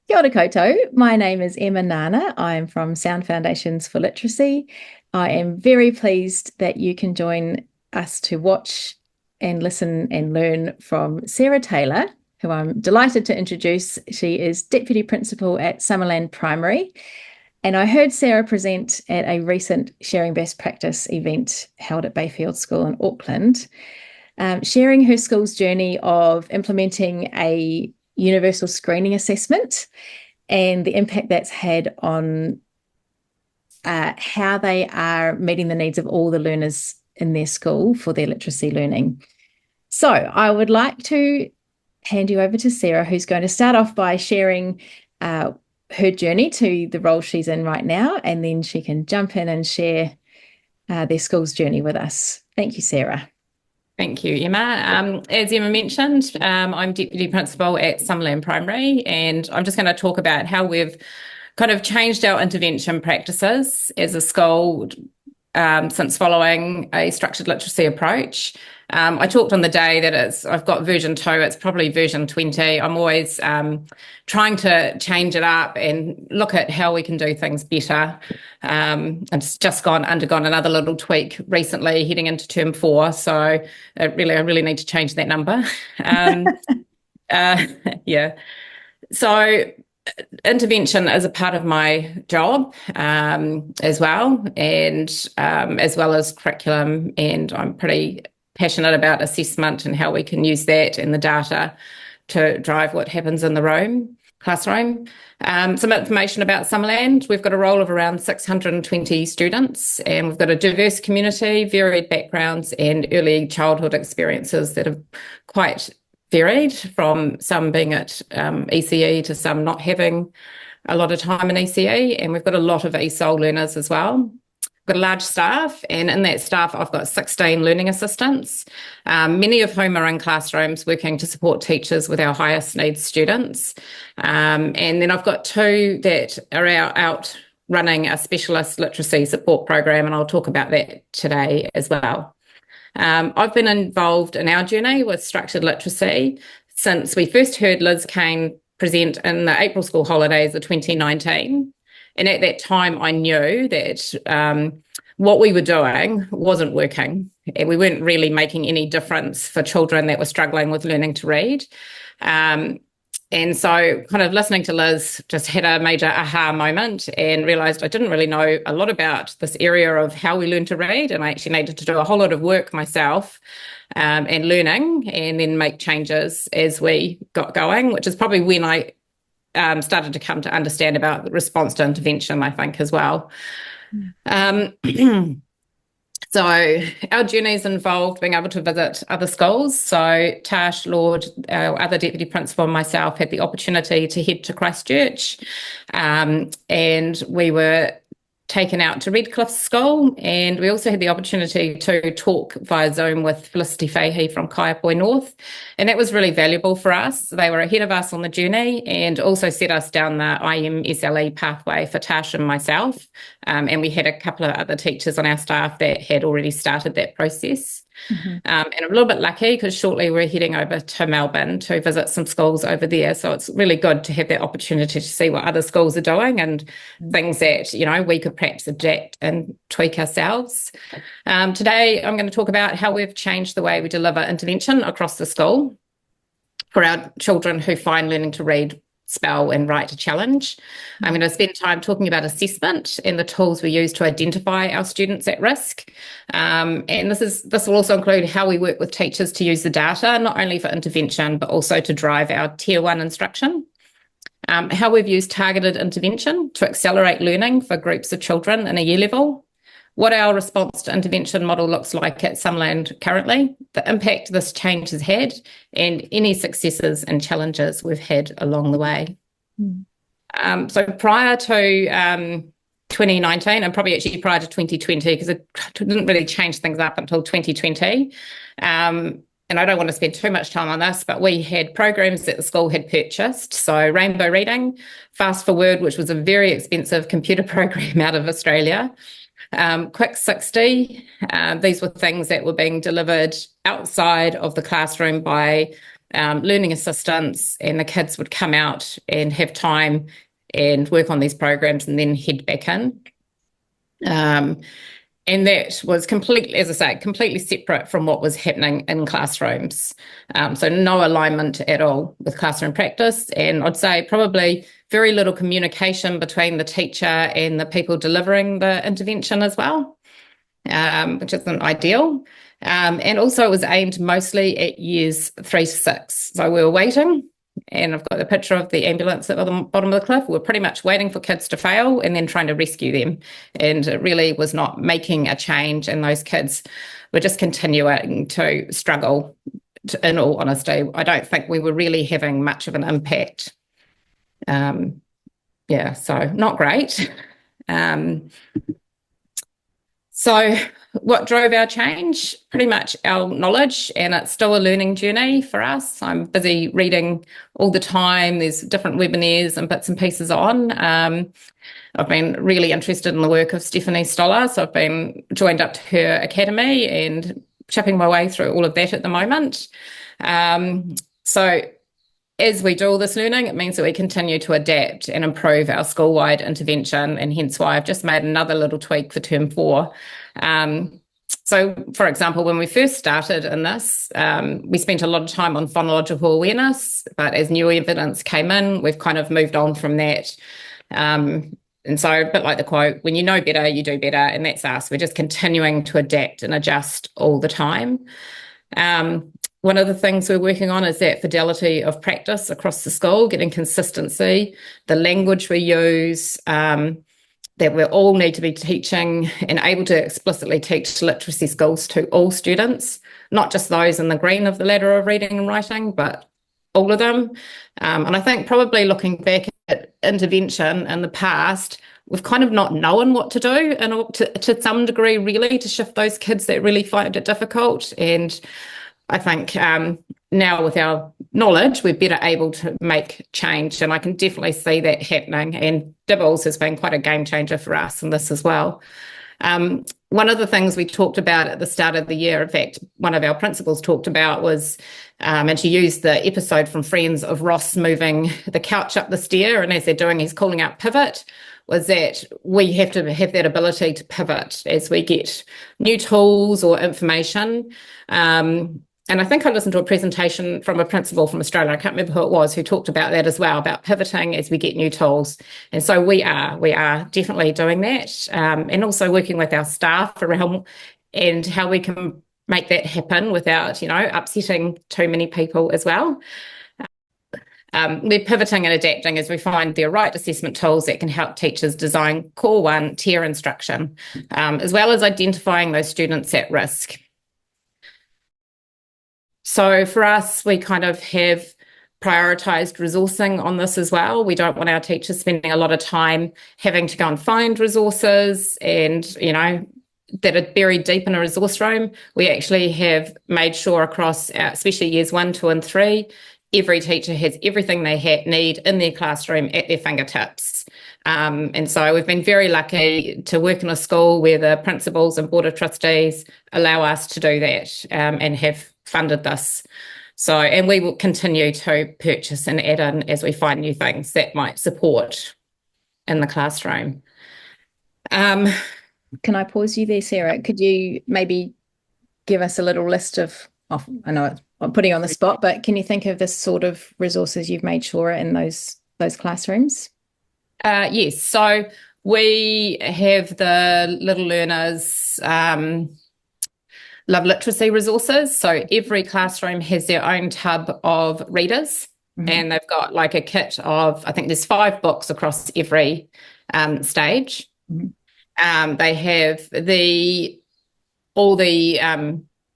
Kia ora koutou. My name is Emma Nahna. I am from Sound Foundations for Literacy. I am very pleased that you can join us to watch and listen and learn from Sarah Taylor, who I'm delighted to introduce. She is Deputy Principal at Summerland Primary. And I heard Sarah present at a recent Sharing Best Practice event held at Bayfield School in Auckland, sharing her school's journey of implementing a universal screening assessment and the impact that's had on how they are meeting the needs of all the learners in their school for their literacy learning. So I would like to hand you over to Sarah, who's going to start off by sharing her journey to the role she's in right now, and then she can jump in and share their school's journey with us. Thank you, Sarah. Thank you, Emma. As Emma mentioned, I'm Deputy Principal at Summerland Primary, and I'm just going to talk about how we've kind of changed our intervention practices as a school since following a structured literacy approach. I talked on the day that I've got version 2, it's probably version 20. I'm always trying to change it up and look at how we can do things better. I've just undergone another little tweak recently heading into term 4, so I really need to change that number. Yeah. So intervention is a part of my job as well, and as well as curriculum, and I'm pretty passionate about assessment and how we can use that and the data to drive what happens in the classroom. Some information about Summerland. We've got a roll of around 620 students, and we've got a diverse community, varied backgrounds and early childhood experiences that are quite varied, from some being at ECE to some not having a lot of time in ECE, and we've got a lot of ESOL learners as well. Got a large staff, and in that staff I've got 16 learning assistants, many of whom are in classrooms working to support teachers with our highest needs students, and then I've got 2 that are out running a specialist literacy support program, and I'll talk about that today as well. I've been involved in our journey with structured literacy since we first heard Liz Kane present in the April school holidays of 2019. And at that time, I knew that what we were doing wasn't working, and we weren't really making any difference for children that were struggling with learning to read. And so kind of listening to Liz, just had a major aha moment and realised I didn't really know a lot about this area of how we learn to read, and I actually needed to do a whole lot of work myself and learning, and then make changes as we got going, which is probably when I started to come to understand about the response to intervention, I think, as well. So our journeys involved being able to visit other schools. So Tash Lord, our other deputy principal, and myself had the opportunity to head to Christchurch, and we were taken out to Redcliffe School, and we also had the opportunity to talk via Zoom with Felicity Fahey from Kaiapoi North, and that was really valuable for us. They were ahead of us on the journey and also set us down the IMSLE pathway for Tash and myself, and we had a couple of other teachers on our staff that had already started that process. Mm-hmm. And I'm a little bit lucky because shortly we're heading over to Melbourne to visit some schools over there. So it's really good to have that opportunity to see what other schools are doing and things that, we could perhaps adapt and tweak ourselves. Today, I'm going to talk about how we've changed the way we deliver intervention across the school for our children who find learning to read, spell and write a challenge. I'm going to spend time talking about assessment and the tools we use to identify our students at risk. And this will also include how we work with teachers to use the data, not only for intervention, but also to drive our Tier 1 instruction. How we've used targeted intervention to accelerate learning for groups of children in a year level. What our response to intervention model looks like at Summerland currently, the impact this change has had, and any successes and challenges we've had along the way. So prior to 2019, and probably actually prior to 2020, because it didn't really change things up until 2020, and I don't want to spend too much time on this, but we had programs that the school had purchased. So Rainbow Reading, Fast for Word, which was a very expensive computer program out of Australia, Quick 60. These were things that were being delivered outside of the classroom by learning assistants, and the kids would come out and have time and work on these programs and then head back in. And that was completely, as I say, completely separate from what was happening in classrooms. So no alignment at all with classroom practice. And I'd say probably very little communication between the teacher and the people delivering the intervention as well, which isn't ideal. And also it was aimed mostly at years 3 to 6. So we were waiting, and I've got the picture of the ambulance at the bottom of the cliff. We're pretty much waiting for kids to fail and then trying to rescue them. And it really was not making a change, and those kids were just continuing to struggle, in all honesty. I don't think we were really having much of an impact. So not great. So what drove our change? Pretty much our knowledge, and it's still a learning journey for us. I'm busy reading all the time. There's different webinars and bits and pieces on. I've been really interested in the work of Stephanie Stoller, so I've been joined up to her academy and chipping my way through all of that at the moment. So as we do all this learning, it means that we continue to adapt and improve our school-wide intervention, and hence why I've just made another little tweak for term 4. So, for example, when we first started in this, we spent a lot of time on phonological awareness, but as new evidence came in, we've kind of moved on from that. And so a bit like the quote, when you know better, you do better, and that's us. We're just continuing to adapt and adjust all the time. One of the things we're working on is that fidelity of practice across the school, getting consistency, the language we use, that we all need to be teaching and able to explicitly teach literacy skills to all students, not just those in the green of the ladder of reading and writing, but all of them. And I think probably looking back at intervention in the past, we've kind of not known what to do, and to some degree, really, to shift those kids that really find it difficult. And I think now with our knowledge, we're better able to make change, and I can definitely see that happening. And Dibbles has been quite a game changer for us in this as well. One of the things we talked about at the start of the year, in fact, one of our principals talked about was, and she used the episode from Friends of Ross moving the couch up the stair, and as they're doing, he's calling out pivot, was that we have to have that ability to pivot as we get new tools or information. And I think I listened to a presentation from a principal from Australia, I can't remember who it was, who talked about that as well, about pivoting as we get new tools. And so we are definitely doing that, and also working with our staff around and how we can make that happen without, upsetting too many people as well. We're pivoting and adapting as we find the right assessment tools that can help teachers design core 1 tier instruction, as well as identifying those students at risk. So for us, we kind of have prioritised resourcing on this as well. We don't want our teachers spending a lot of time having to go and find resources and, that are buried deep in a resource room. We actually have made sure across, especially years 1, 2 and 3, every teacher has everything they need in their classroom at their fingertips. And so we've been very lucky to work in a school where the principals and board of trustees allow us to do that, and have funded this. So, and we will continue to purchase and add in as we find new things that might support in the classroom. Can I pause you there, Sarah? Could you maybe give us a little list of I know I'm putting you on the spot, but can you think of the sort of resources you've made sure are in those classrooms? Yes. So we have the Little Learners Love Literacy resources. So every classroom has their own tub of readers, and they've got like a kit of, I think there's 5 books across every stage. They have all the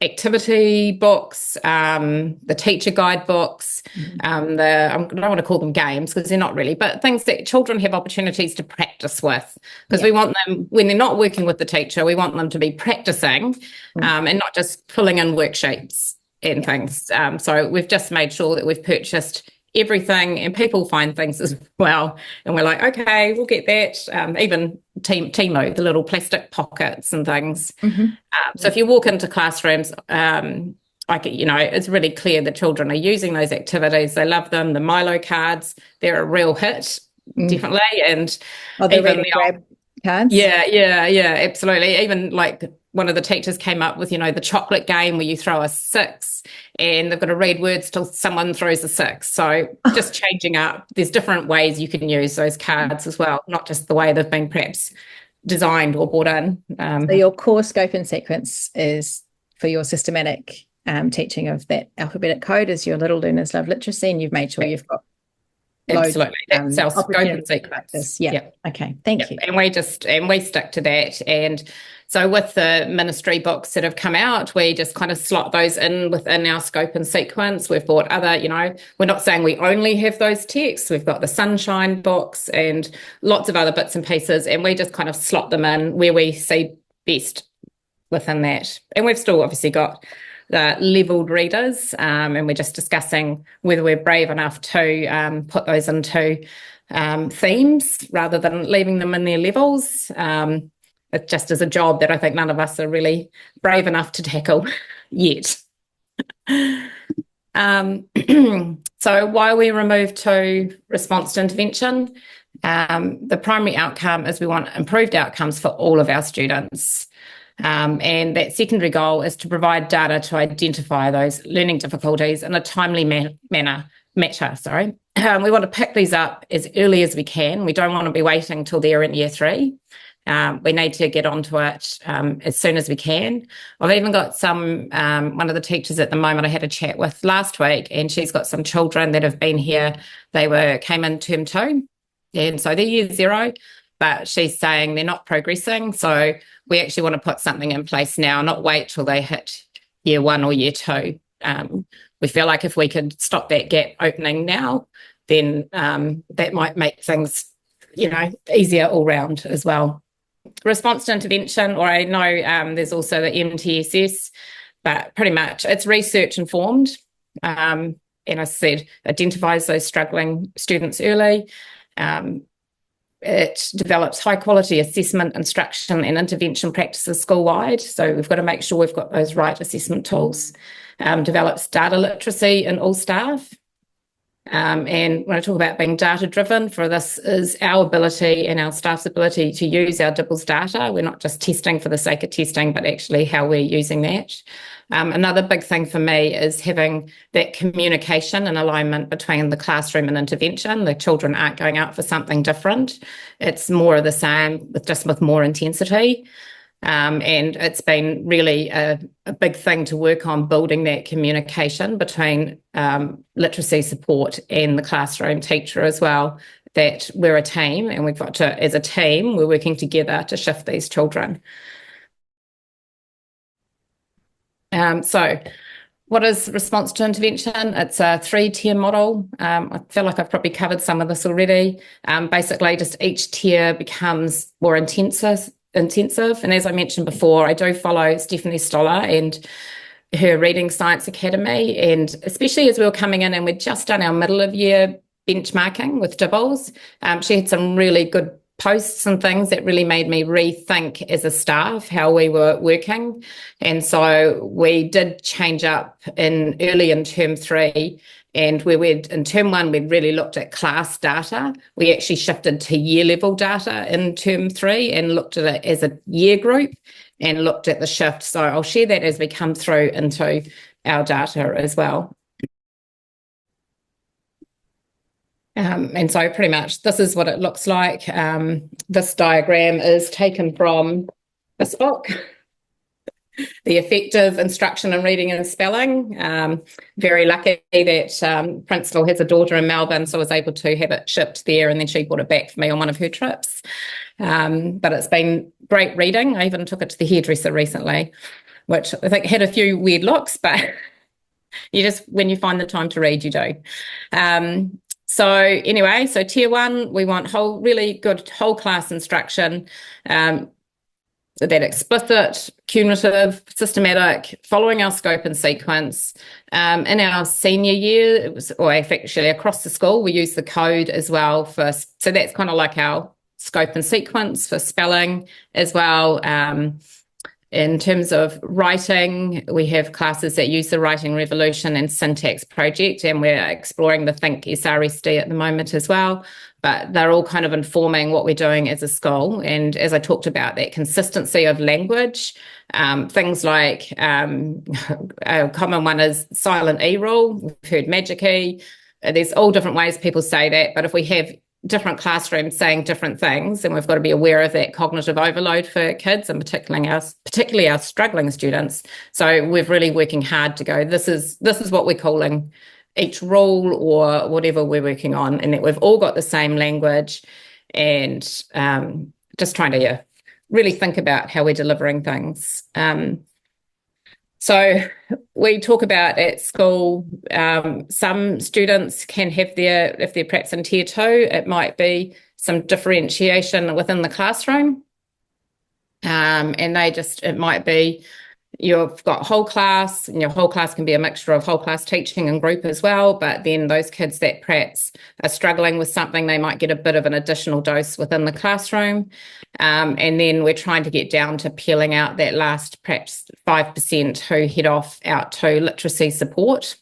activity books, the teacher guide books, I don't want to call them games because they're not really, but things that children have opportunities to practice with, because we want them, when they're not working with the teacher, we want them to be practicing and not just pulling in worksheets and things. So we've just made sure that we've purchased everything, and people find things as well, and we're like, okay, we'll get that. Even Timo, the little plastic pockets and things. So if you walk into classrooms, it's really clear the children are using those activities. They love them. The Milo cards, they're a real hit, definitely. And Oh, the read and grab cards. yeah, absolutely. Even like one of the teachers came up with, the chocolate game where you throw a 6 and they've got to read words till someone throws a 6. So just changing up. There's different ways you can use those cards as well, not just the way they've been perhaps designed or brought in. So your core scope and sequence is for your systematic teaching of that alphabetic code is your Little Learners Love Literacy, and you've made sure you've got absolutely that's our scope and sequence. Yeah. Okay. Thank you. And we stick to that. And so with the ministry books that have come out, we just kind of slot those in within our scope and sequence. We've bought other, we're not saying we only have those texts. We've got the Sunshine books and lots of other bits and pieces, and we just kind of slot them in where we see best within that. And we've still obviously got the leveled readers, and we're just discussing whether we're brave enough to put those into themes rather than leaving them in their levels. It just is a job that I think none of us are really brave enough to tackle yet. So why we removed to response to intervention, the primary outcome is we want improved outcomes for all of our students. And that secondary goal is to provide data to identify those learning difficulties in a timely manner. We want to pick these up as early as we can. We don't want to be waiting till they're in year 3. We need to get onto it as soon as we can. I've even got one of the teachers at the moment I had a chat with last week, and she's got some children that have been here. They came in term 2, and so they're year 0, but she's saying they're not progressing. So we actually want to put something in place now, not wait till they hit year 1 or year 2. We feel like if we could stop that gap opening now, then that might make things, easier all round as well. Response to intervention, or I know there's also the MTSS, but pretty much it's research informed. And I said, identifies those struggling students early. It develops high quality assessment, instruction and intervention practices school-wide. So we've got to make sure we've got those right assessment tools. Develops data literacy in all staff. And when I talk about being data-driven, for this is our ability and our staff's ability to use our DIBBLS data. We're not just testing for the sake of testing, but actually how we're using that. Another big thing for me is having that communication and alignment between the classroom and intervention. The children aren't going out for something different. It's more of the same, with more intensity. And it's been really a big thing to work on building that communication between literacy support and the classroom teacher as well, that we're a team and we've got to, as a team, we're working together to shift these children. So what is response to intervention? It's a 3-tier model. I feel like I've probably covered some of this already. Basically, just each tier becomes more intensive. And as I mentioned before, I do follow Stephanie Stoller and her Reading Science Academy. And especially as we were coming in and we'd just done our middle of year benchmarking with DIBBLS, she had some really good posts and things that really made me rethink as a staff how we were working. And so we did change up early in term 3, and where in term 1 we'd really looked at class data. We actually shifted to year level data in term 3 and looked at it as a year group and looked at the shift. So I'll share that as we come through into our data as well. And so pretty much this is what it looks like. This diagram is taken from this book, The Effective Instruction in Reading and Spelling. Very lucky that Principal has a daughter in Melbourne, so I was able to have it shipped there, and then she brought it back for me on one of her trips. But it's been great reading. I even took it to the hairdresser recently, which I think had a few weird looks, but when you find the time to read, you do. So anyway, so tier 1, we want really good whole class instruction, that explicit, cumulative, systematic, following our scope and sequence. In our senior year, actually across the school, we use the code as well so that's kind of like our scope and sequence for spelling as well. In terms of writing, we have classes that use the Writing Revolution and Syntax Project, and we're exploring the Think SRSD at the moment as well. But they're all kind of informing what we're doing as a school. And as I talked about, that consistency of language, things like a common one is silent E rule. We've heard magic E. There's all different ways people say that, but if we have different classrooms saying different things, and we've got to be aware of that cognitive overload for kids, and particularly our struggling students. So we're really working hard to go, this is what we're calling each rule or whatever we're working on, and that we've all got the same language, and just trying to really think about how we're delivering things. So we talk about at school, some students can have if they're perhaps in tier 2, it might be some differentiation within the classroom. And it might be you've got whole class, and your whole class can be a mixture of whole class teaching and group as well. But then those kids that perhaps are struggling with something, they might get a bit of an additional dose within the classroom. And then we're trying to get down to peeling out that last perhaps 5% who head off out to literacy support.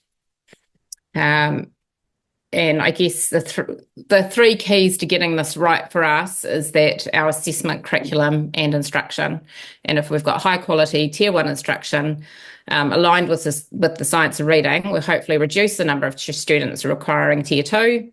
And I guess the three keys to getting this right for us is that our assessment curriculum and instruction. And if we've got high quality tier 1 instruction aligned with the science of reading, we'll hopefully reduce the number of students requiring tier 2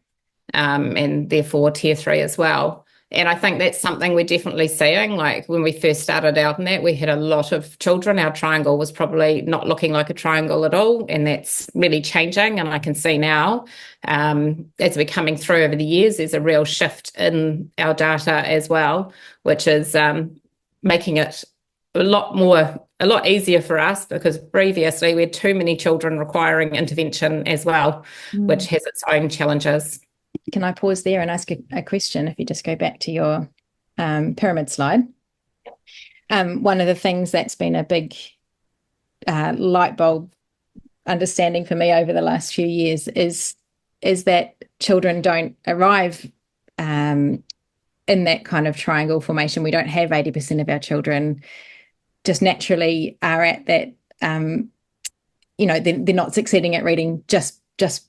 and therefore tier 3 as well. And I think that's something we're definitely seeing. Like when we first started out in that, we had a lot of children. Our triangle was probably not looking like a triangle at all. And that's really changing. And I can see now, as we're coming through over the years, there's a real shift in our data as well, which is making it a lot easier for us, because previously we had too many children requiring intervention as well, which has its own challenges. Can I pause there and ask a question? If you just go back to your pyramid slide. One of the things that's been a big light bulb understanding for me over the last few years is that children don't arrive in that kind of triangle formation. We don't have 80% of our children just naturally are at that, they're not succeeding at reading just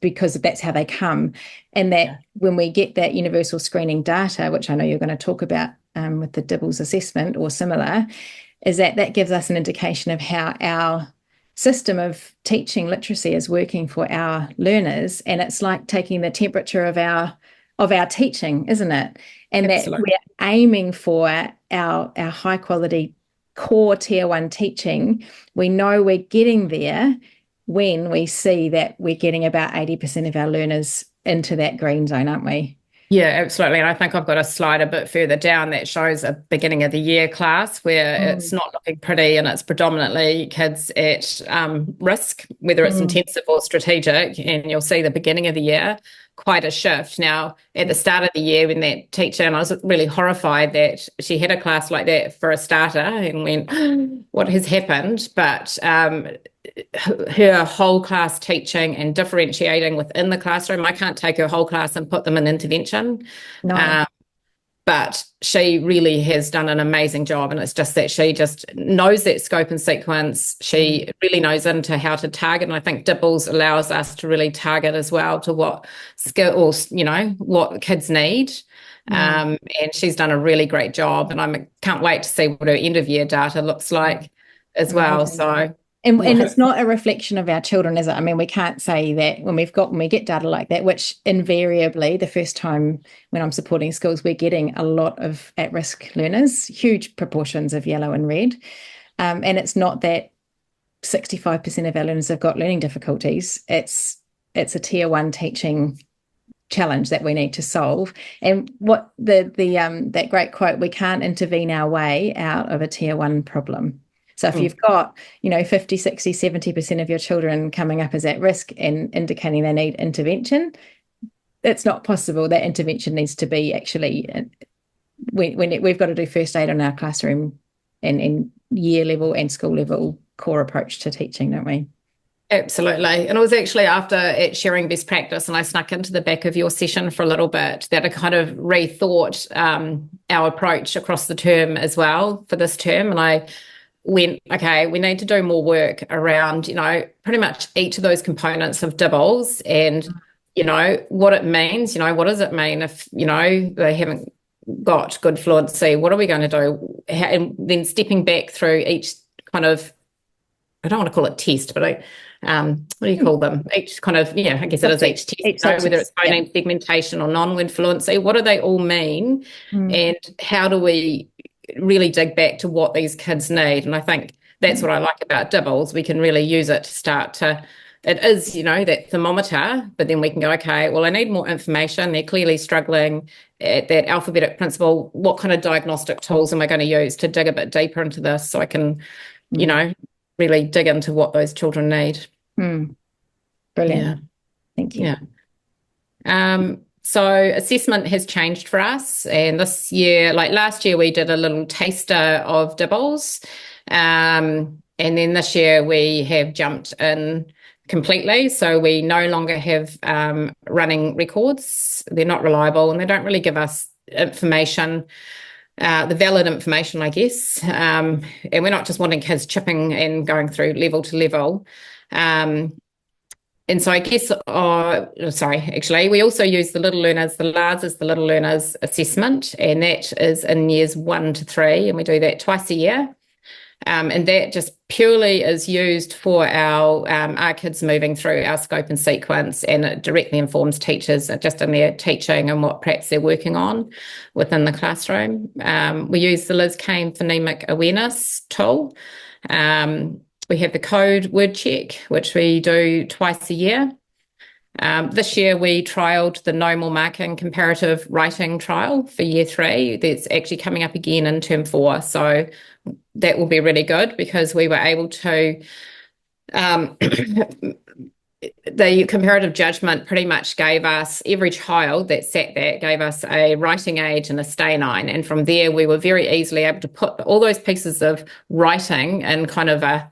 because that's how they come. And that when we get that universal screening data, which I know you're going to talk about with the Dibbles assessment or similar, is that gives us an indication of how our system of teaching literacy is working for our learners. And it's like taking the temperature of our teaching, isn't it? And Absolutely. That we're aiming for our high quality core tier 1 teaching. We know we're getting there when we see that we're getting about 80% of our learners into that green zone, aren't we? Yeah, absolutely. And I think I've got a slide a bit further down that shows a beginning of the year class where it's not looking pretty, and it's predominantly kids at risk, whether it's intensive or strategic. And you'll see the beginning of the year, quite a shift. Now, at the start of the year, when that teacher, and I was really horrified that she had a class like that for a starter, and went, what has happened? But her whole class teaching and differentiating within the classroom, I can't take her whole class and put them in intervention. No. But she really has done an amazing job, and it's just that she just knows that scope and sequence. She really knows into how to target, and I think Dibbles allows us to really target as well to what skills, what kids need. And she's done a really great job, and I can't wait to see what her end of year data looks like as well. So. And it's not a reflection of our children, is it? I mean, we can't say that when we get data like that, which invariably the first time when I'm supporting schools, we're getting a lot of at-risk learners, huge proportions of yellow and red. And it's not that 65% of our learners have got learning difficulties. It's a tier 1 teaching challenge that we need to solve. And what that great quote, we can't intervene our way out of a tier 1 problem. So if you've got, 50, 60, 70% of your children coming up as at risk and indicating they need intervention, it's not possible. That intervention needs to be actually, we've got to do first aid on our classroom and year level and school level core approach to teaching, don't we? Absolutely. And it was actually after at sharing best practice, and I snuck into the back of your session for a little bit, that I kind of rethought our approach across the term as well for this term. And I went, okay, we need to do more work around, pretty much each of those components of dibbles and, what it means, what does it mean if, they haven't got good fluency? What are we going to do? And then stepping back through each kind of, I don't want to call it test, but what do you call them? Each kind of, I guess it is each test, whether it's phoneme segmentation or non-word fluency, what do they all mean? And how do we really dig back to what these kids need? And I think that's what I like about dibbles. We can really use it to start to, it is, that thermometer, but then we can go, okay, well, I need more information. They're clearly struggling at that alphabetic principle. What kind of diagnostic tools am I going to use to dig a bit deeper into this so I can, really dig into what those children need? Brilliant. Yeah. Thank you. Yeah. So assessment has changed for us, and this year, like last year, we did a little taster of dibbles, and then this year we have jumped in completely. So we no longer have running records. They're not reliable, and they don't really give us information, the valid information, I guess. And we're not just wanting kids chipping and going through level to level. And so I guess, actually, we also use the Little Learners, the LARS is the Little Learners Assessment, and that is in years 1 to 3, and we do that twice a year. And that just purely is used for our kids moving through our scope and sequence, and it directly informs teachers just in their teaching and what perhaps they're working on within the classroom. We use the Liz Kane Phonemic Awareness tool. We have the code word check, which we do twice a year. This year we trialled the No More Marking comparative writing trial for year 3. That's actually coming up again in term 4. So that will be really good because we were able to, the comparative judgment pretty much gave us, every child that sat there gave us a writing age and a stay-9. And from there, we were very easily able to put all those pieces of writing in kind of a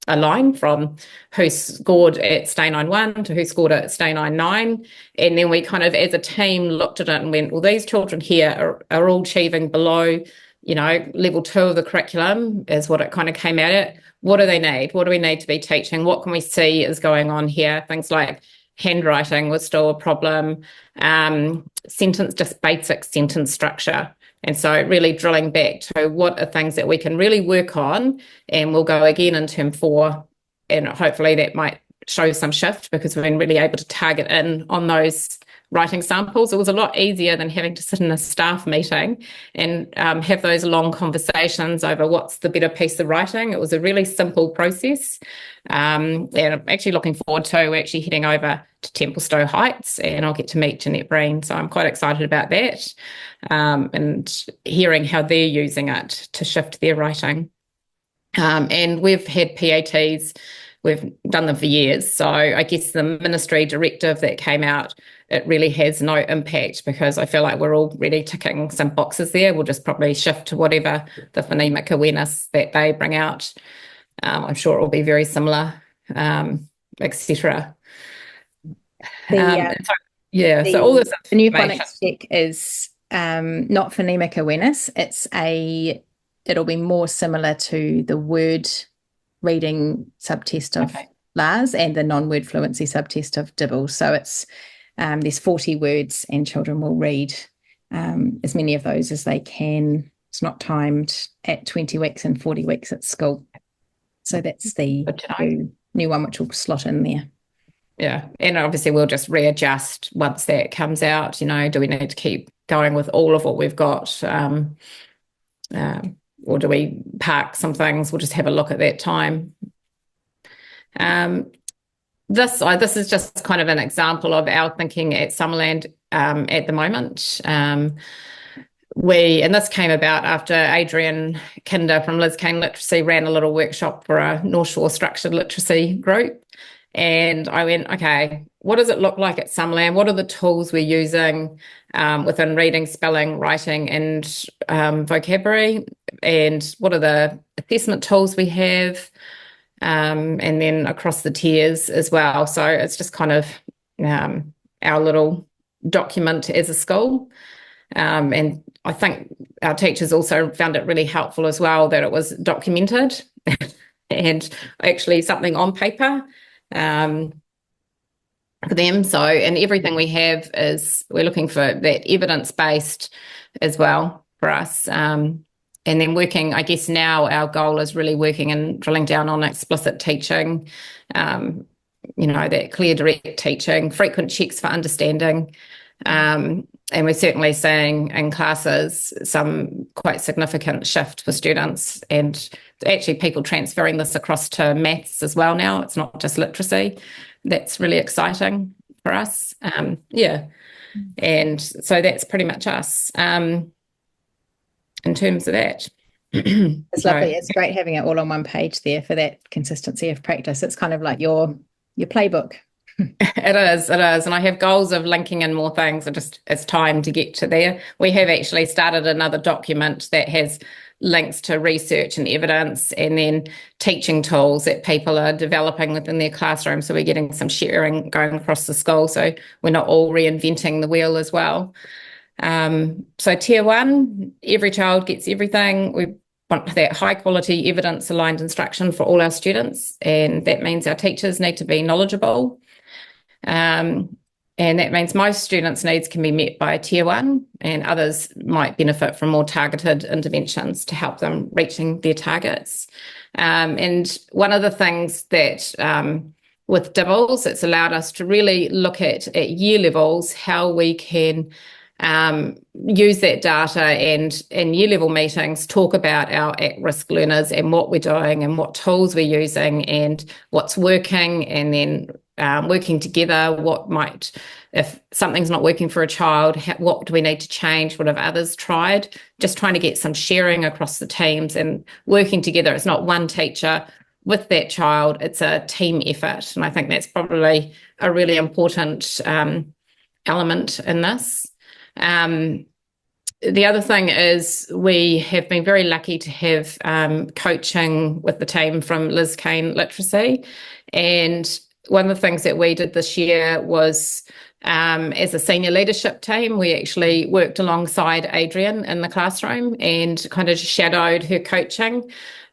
line from who scored at stay-9-1 to who scored at stay-9-9. And then we kind of, as a team, looked at it and went, well, these children here are all achieving below, level 2 of the curriculum is what it kind of came at. What do they need? What do we need to be teaching? What can we see is going on here? Things like handwriting was still a problem, just basic sentence structure. And so really drilling back to what are things that we can really work on, and we'll go again in term 4, and hopefully that might show some shift because we've been really able to target in on those writing samples. It was a lot easier than having to sit in a staff meeting and have those long conversations over what's the better piece of writing. It was a really simple process. And I'm actually looking forward to actually heading over to Templestowe Heights, and I'll get to meet Jeanette Breen. So I'm quite excited about that, and hearing how they're using it to shift their writing. And we've had PATs, we've done them for years. So I guess the ministry directive that came out, it really has no impact because I feel like we're already ticking some boxes there. We'll just probably shift to whatever the phonemic awareness that they bring out. I'm sure it will be very similar, etc. So all this the new phonics check is not phonemic awareness. It'll be more similar to the word reading subtest of LARS and the non-word fluency subtest of DIBBLE. So it's there's 40 words and children will read as many of those as they can. It's not timed at 20 weeks and 40 weeks at school. So that's the new one which will slot in there. Yeah, and obviously we'll just readjust once that comes out. Do we need to keep going with all of what we've got? Or do we park some things? We'll just have a look at that time. This is just kind of an example of our thinking at Summerland at the moment. And this came about after Adrian Kinder from Liz Kane Literacy ran a little workshop for a North Shore structured literacy group. And I went, okay, what does it look like at Summerland? What are the tools we're using within reading, spelling, writing, and vocabulary? And what are the assessment tools we have? And then across the tiers as well. So it's just kind of our little document as a school. And I think our teachers also found it really helpful as well that it was documented and actually something on paper for them. So, and everything we have is, we're looking for that evidence-based as well for us. And then working, I guess now our goal is really working and drilling down on explicit teaching, that clear, direct teaching, frequent checks for understanding. And we're certainly seeing in classes some quite significant shift for students, and actually people transferring this across to maths as well now. It's not just literacy. That's really exciting for us. And so that's pretty much us in terms of that. It's lovely. It's great having it all on one page there for that consistency of practice. It's kind of like your playbook. It is. And I have goals of linking in more things. It's time to get to there. We have actually started another document that has links to research and evidence, and then teaching tools that people are developing within their classroom. So we're getting some sharing going across the school. So we're not all reinventing the wheel as well. So tier 1, every child gets everything. We want that high quality evidence aligned instruction for all our students. And that means our teachers need to be knowledgeable. And that means most students' needs can be met by tier 1, and others might benefit from more targeted interventions to help them reaching their targets. And one of the things that with DIBBLS, it's allowed us to really look at year levels, how we can use that data, and in year level meetings talk about our at-risk learners and what we're doing and what tools we're using and what's working, and then working together, if something's not working for a child, what do we need to change? What have others tried? Just trying to get some sharing across the teams and working together. It's not one teacher with that child, it's a team effort. And I think that's probably a really important element in this. The other thing is we have been very lucky to have coaching with the team from Liz Kane Literacy. And one of the things that we did this year was, as a senior leadership team, we actually worked alongside Adrian in the classroom and kind of shadowed her coaching.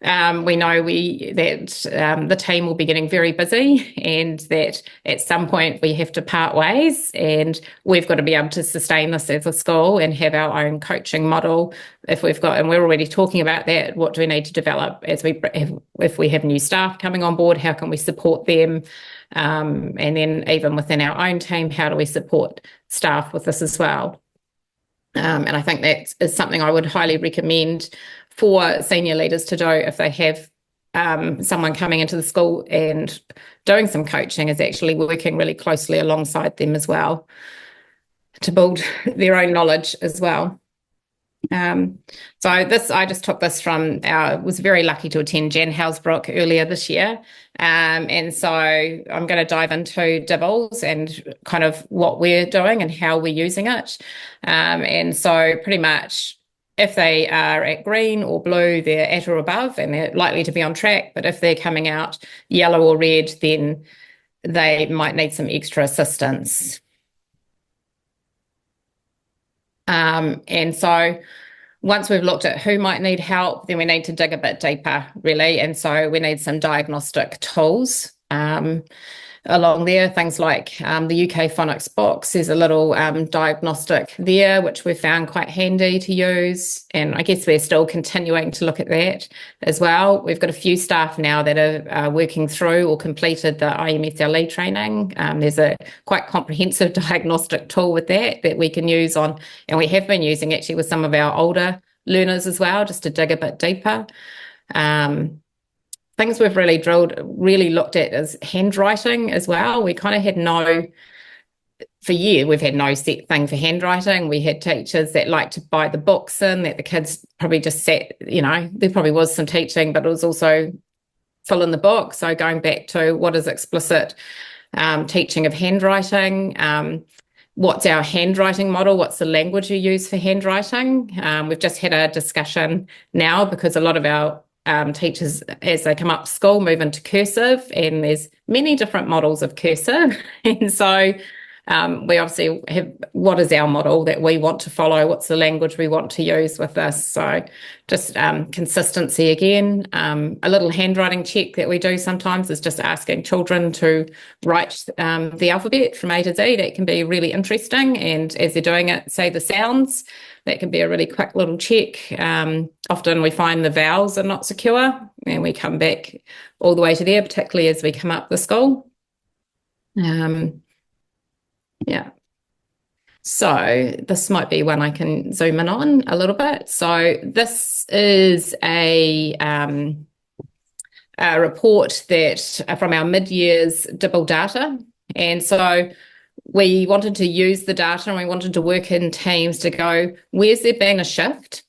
We know that the team will be getting very busy, and that at some point we have to part ways, and we've got to be able to sustain this as a school and have our own coaching model. And we're already talking about that. What do we need to develop if we have new staff coming on board? How can we support them? And then even within our own team, how do we support staff with this as well? And I think that is something I would highly recommend for senior leaders to do if they have someone coming into the school and doing some coaching, is actually working really closely alongside them as well to build their own knowledge as well. So I just took this from was very lucky to attend Jan Halsbrook earlier this year. And so I'm going to dive into DIBBLS and kind of what we're doing and how we're using it. And so pretty much if they are at green or blue, they're at or above and they're likely to be on track. But if they're coming out yellow or red, then they might need some extra assistance. And so once we've looked at who might need help, then we need to dig a bit deeper, really. And so we need some diagnostic tools along there, things like the UK Phonics box. There's a little diagnostic there, which we found quite handy to use. And I guess we're still continuing to look at that as well. We've got a few staff now that are working through or completed the IMSLE training. There's a quite comprehensive diagnostic tool with that we can use on, and we have been using actually with some of our older learners as well, just to dig a bit deeper. Things we've really looked at is handwriting as well. We kind of had we've had no set thing for handwriting. We had teachers that liked to buy the books in, that the kids probably just sat, there probably was some teaching, but it was also fill in the book. So going back to what is explicit teaching of handwriting, what's our handwriting model? What's the language you use for handwriting? We've just had a discussion now because a lot of our teachers, as they come up school, move into cursive, and there's many different models of cursive. And so we obviously have what is our model that we want to follow, what's the language we want to use with this. So just consistency again. A little handwriting check that we do sometimes is just asking children to write the alphabet from A to Z. That can be really interesting, and as they're doing it, say the sounds. That can be a really quick little check. Often we find the vowels are not secure, and we come back all the way to there, particularly as we come up the school. Yeah. So this might be one I can zoom in on a little bit. So this is a report that from our mid-years Dibble data. And so we wanted to use the data and we wanted to work in teams to go, where's there been a shift?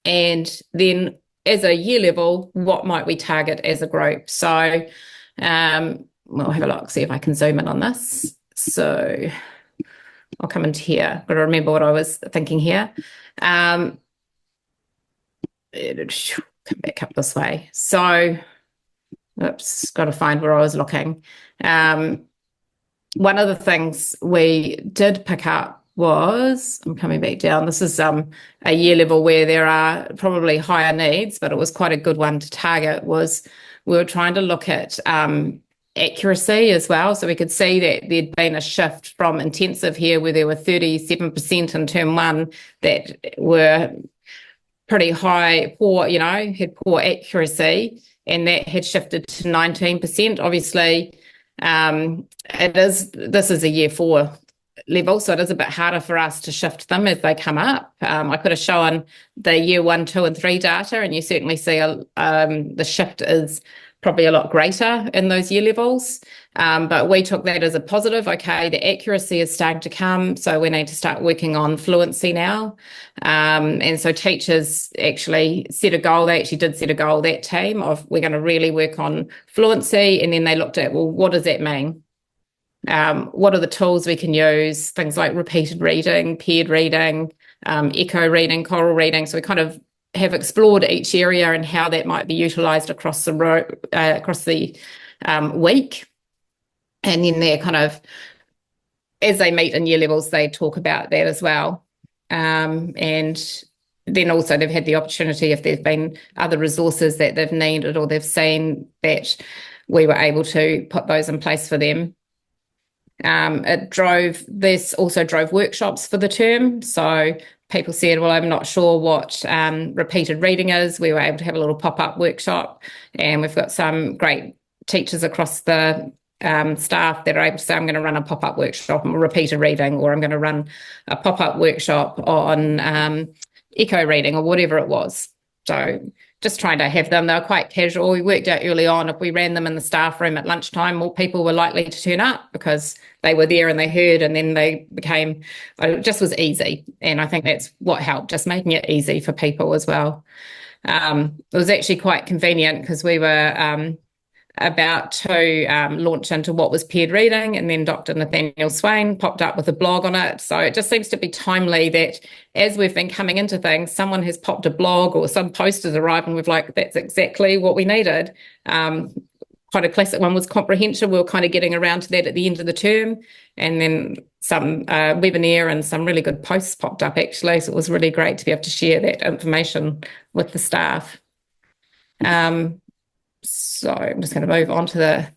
And then as a year level, what might we target as a group? So we'll have a look, see if I can zoom in on this. So I'll come into here. Got to remember what I was thinking here. Come back up this way. So, oops, got to find where I was looking. One of the things we did pick up was, I'm coming back down, this is a year level where there are probably higher needs, but it was quite a good one to target, was we were trying to look at accuracy as well. So we could see that there'd been a shift from intensive here where there were 37% in term one that were pretty high, poor, had poor accuracy, and that had shifted to 19%. Obviously, this is a year 4 level, so it is a bit harder for us to shift them as they come up. I could have shown the year 1, 2, and 3 data, and you certainly see the shift is probably a lot greater in those year levels. But we took that as a positive. Okay, the accuracy is starting to come, so we need to start working on fluency now. And so teachers actually set a goal. They actually did set a goal, that team, of we're going to really work on fluency. And then they looked at, well, what does that mean? What are the tools we can use? Things like repeated reading, paired reading, echo reading, choral reading. So we kind of have explored each area and how that might be utilised across the week. And then they're kind of, as they meet in year levels, they talk about that as well. And then also they've had the opportunity, if there's been other resources that they've needed or they've seen, that we were able to put those in place for them. This also drove workshops for the term. So people said, well, I'm not sure what repeated reading is. We were able to have a little pop-up workshop, and we've got some great teachers across the staff that are able to say, I'm going to run a pop-up workshop on repeated reading, or I'm going to run a pop-up workshop on echo reading, or whatever it was. So just trying to have them. They were quite casual. We worked out early on, if we ran them in the staff room at lunchtime, more people were likely to turn up because they were there and they heard, and then they became, it just was easy. And I think that's what helped, just making it easy for people as well. It was actually quite convenient because we were about to launch into what was paired reading, and then Dr. Nathaniel Swain popped up with a blog on it. So it just seems to be timely that as we've been coming into things, someone has popped a blog or some post has arrived, and we've like, that's exactly what we needed. Quite a classic one was comprehension. We were kind of getting around to that at the end of the term, and then some webinar and some really good posts popped up actually. So it was really great to be able to share that information with the staff. So I'm just going to move on to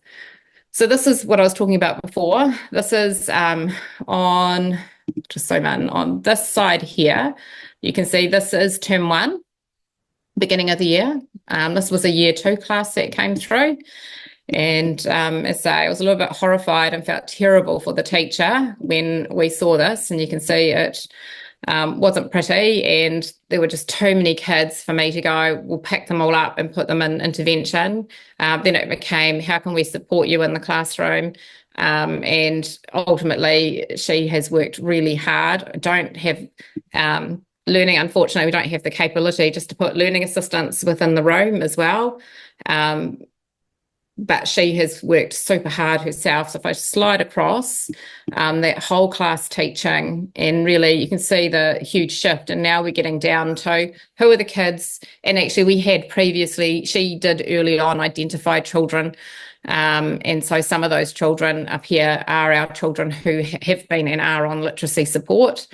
so this is what I was talking about before. This is just zoom in on this side here. You can see this is term 1, beginning of the year. This was a year 2 class that came through. And as I say, I was a little bit horrified and felt terrible for the teacher when we saw this. And you can see it wasn't pretty, and there were just too many kids for me to go, we'll pack them all up and put them in intervention. Then it became, how can we support you in the classroom? And ultimately, she has worked really hard. I don't have learning, unfortunately, we don't have the capability just to put learning assistants within the room as well. but she has worked super hard herself. So if I slide across that whole class teaching, and really you can see the huge shift. And now we're getting down to who are the kids. And actually we had previously, she did early on identify children. And so some of those children up here are our children who have been and are on literacy support.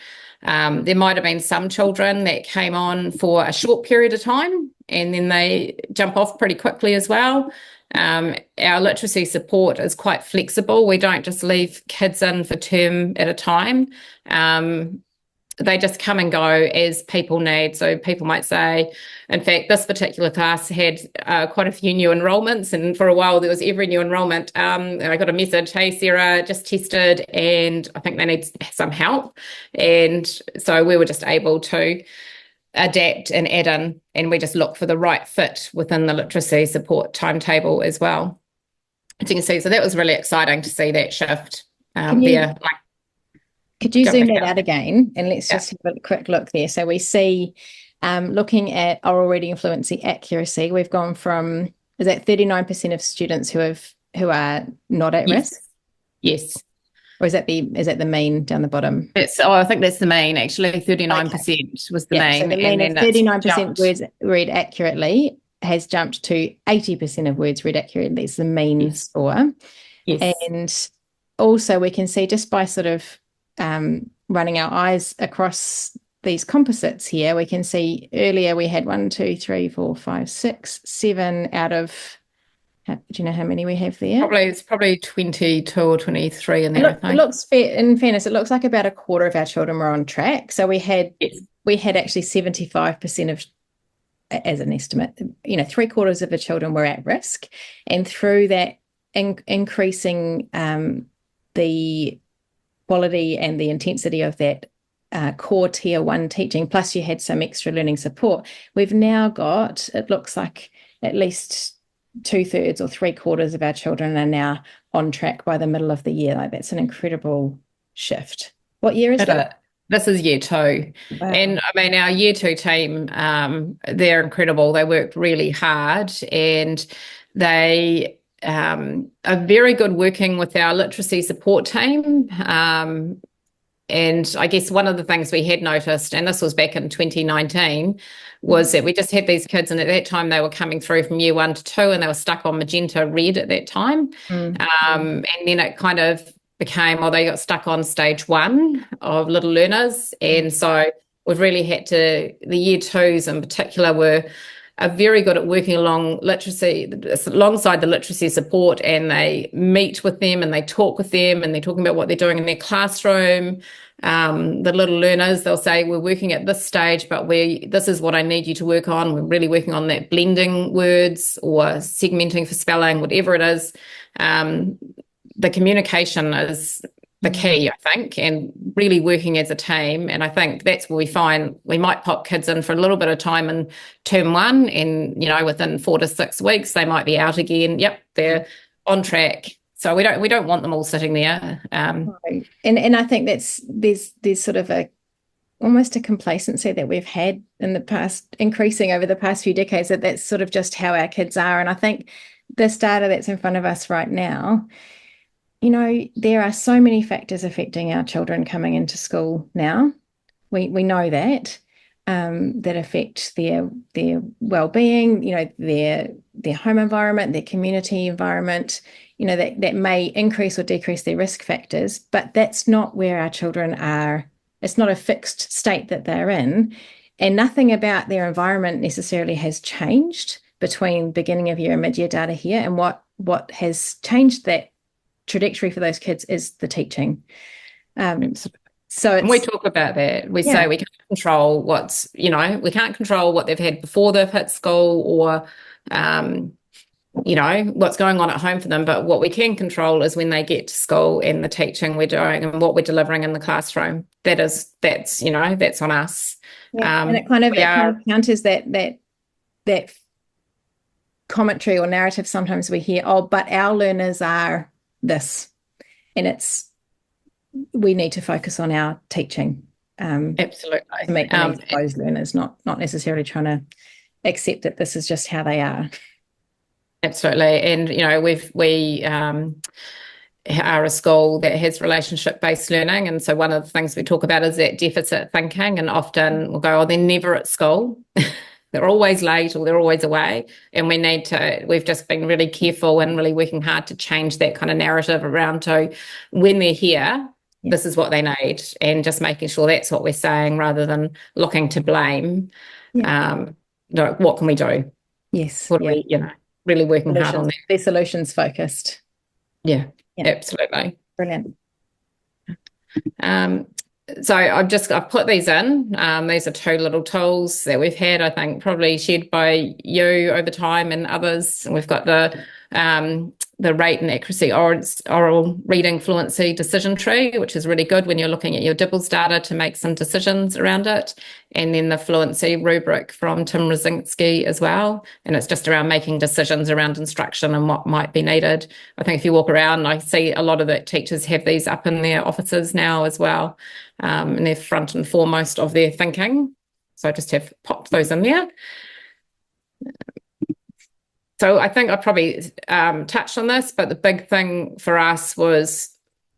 There might have been some children that came on for a short period of time and then they jump off pretty quickly as well. Our literacy support is quite flexible. We don't just leave kids in for term at a time. They just come and go as people need. So people might say, in fact, this particular class had quite a few new enrolments, and for a while there was every new enrolment. And I got a message, hey, Sarah, just tested and I think they need some help. And so we were just able to adapt and add in, and we just look for the right fit within the literacy support timetable as well. As you can see, so that was really exciting to see that shift there. Could you zoom that out again and let's just have a quick look there. So we see, looking at oral reading and fluency accuracy, we've gone from, is that 39% of students who are not at risk? Yes. Or is that the mean down the bottom? I think that's the mean, actually. 39% was the mean. So the mean of 39% words read accurately has jumped to 80% of words read accurately. It's the mean score. Yes. And also we can see just by sort of running our eyes across these composites here, we can see earlier we had 1, 2, 3, 4, 5, 6, 7 out of, do you know how many we have there? It's probably 22 or 23 in there, I think. It looks fair, in fairness, it looks like about a quarter of our children were on track. So we had actually 75% of, as an estimate, 3/4 of the children were at risk. And through that increasing the quality and the intensity of that core tier 1 teaching, plus you had some extra learning support, we've now got, it looks like at least 2/3 or 3/4 of our children are now on track by the middle of the year. Like, that's an incredible shift. What year is that? This is year 2. Wow. And I mean, our year 2 team, they're incredible. They worked really hard and they are very good working with our literacy support team. And I guess one of the things we had noticed, and this was back in 2019, was that we just had these kids, and at that time they were coming through from year 1 to 2 and they were stuck on magenta red at that time. And then it kind of became, they got stuck on stage 1 of little learners. And so we've really had to, the year 2s in particular are very good at working alongside the literacy support, and they meet with them and they talk with them and they're talking about what they're doing in their classroom. The little learners, they'll say, we're working at this stage, but this is what I need you to work on. We're really working on that blending words or segmenting for spelling, whatever it is. The communication is the key, I think, and really working as a team. And I think that's where we find we might pop kids in for a little bit of time in term 1, and within 4 to 6 weeks they might be out again. Yep, they're on track. So we don't want them all sitting there. Right. And I think there's sort of almost a complacency that we've had in the past, increasing over the past few decades, that's sort of just how our kids are. And I think this data that's in front of us right now, there are so many factors affecting our children coming into school now. We know that affect their well-being, their home environment, their community environment, that may increase or decrease their risk factors, but that's not where our children are. It's not a fixed state that they're in, and nothing about their environment necessarily has changed between beginning of year and mid-year data here. And what has changed that trajectory for those kids is the teaching. So we talk about that. We say we can't control we can't control what they've had before they've hit school, or what's going on at home for them. But what we can control is when they get to school and the teaching we're doing and what we're delivering in the classroom. That's on us. And it kind of counters that commentary or narrative sometimes we hear, but our learners are this, and we need to focus on our teaching. Absolutely. To meet the needs of those learners, not necessarily trying to accept that this is just how they are. Absolutely. And, we are a school that has relationship-based learning. And so one of the things we talk about is that deficit thinking. And often we'll go, oh, they're never at school. They're always late or they're always away. And we've just been really careful and really working hard to change that kind of narrative around to when they're here, this is what they need. And just making sure that's what we're saying rather than looking to blame. What can we do? Yes. What do we, really working hard on that. They're solutions focused. Yeah, absolutely. Brilliant. So I've put these in. These are 2 little tools that we've had, I think, probably shared by you over time and others. And we've got the rate and accuracy oral reading fluency decision tree, which is really good when you're looking at your DIBBLS data to make some decisions around it. And then the fluency rubric from Tim Rosinsky as well. And it's just around making decisions around instruction and what might be needed. I think if you walk around, I see a lot of the teachers have these up in their offices now as well. And they're front and foremost of their thinking. So I just have popped those in there. So I think I probably touched on this, but the big thing for us was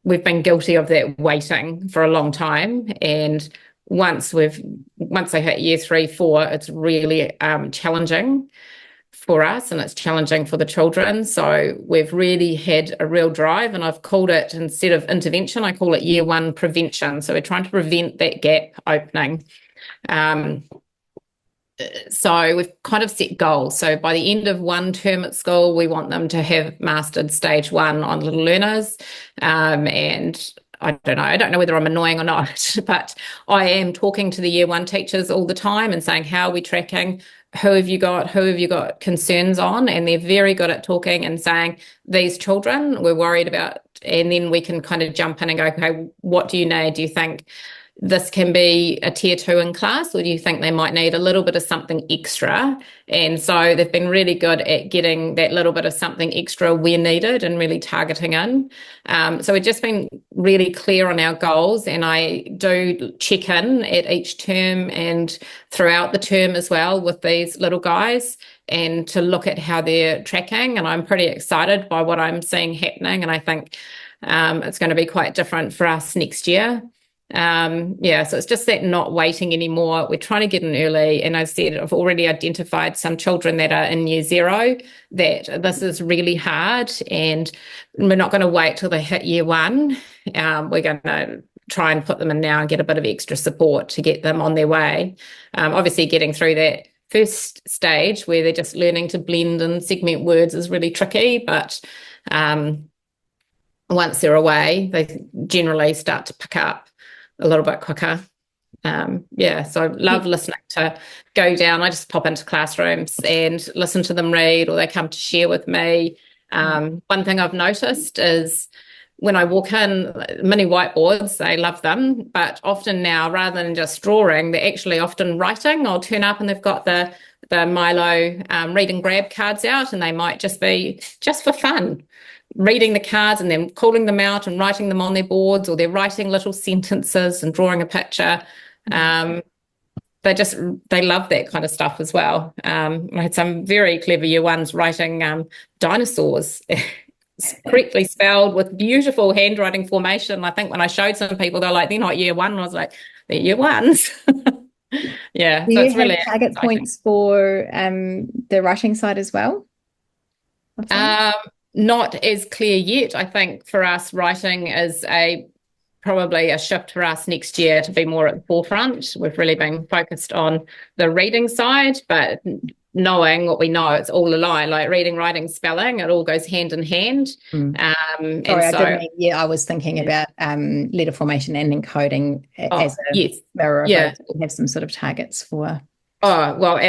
we've been guilty of that waiting for a long time. And once they hit year 3, 4, it's really challenging for us and it's challenging for the children. So we've really had a real drive, and I've called it, instead of intervention, I call it year 1 prevention. So we're trying to prevent that gap opening. So we've kind of set goals. So by the end of 1 term at school, we want them to have mastered stage 1 on little learners. And I don't know whether I'm annoying or not, but I am talking to the year 1 teachers all the time and saying, how are we tracking? Who have you got concerns on? And they're very good at talking and saying, these children we're worried about. And then we can kind of jump in and go, okay, what do you need? Do you think this can be a tier 2 in class, or do you think they might need a little bit of something extra? And so they've been really good at getting that little bit of something extra where needed and really targeting in. So we've just been really clear on our goals, and I do check in at each term and throughout the term as well with these little guys, and to look at how they're tracking. And I'm pretty excited by what I'm seeing happening, and I think it's going to be quite different for us next year. So it's just that not waiting anymore. We're trying to get in early, and I said I've already identified some children that are in year 0 that this is really hard, and we're not going to wait till they hit year 1. We're going to try and put them in now and get a bit of extra support to get them on their way. Obviously getting through that first stage where they're just learning to blend and segment words is really tricky, but once they're away, they generally start to pick up a little bit quicker. So I love listening to go down. I just pop into classrooms and listen to them read, or they come to share with me. One thing I've noticed is when I walk in, mini whiteboards, they love them, but often now, rather than just drawing, they're actually often writing. I'll turn up and they've got the Milo read and grab cards out, and they might just be just for fun, reading the cards and then calling them out and writing them on their boards, or they're writing little sentences and drawing a picture. They love that kind of stuff as well. I had some very clever year 1s writing dinosaurs correctly spelled with beautiful handwriting formation. I think when I showed some people, they're like, they're not year 1. And I was like, they're year 1s. Yeah. Do so you it's really have target exciting. points for the writing side as well? Not as clear yet. I think for us, writing is probably a shift for us next year to be more at the forefront. We've really been focused on the reading side, but knowing what we know, it's all aligned, like reading, writing, spelling, it all goes hand in hand. I was thinking about letter formation and encoding as a mirror of it. We have some sort of targets for. Well,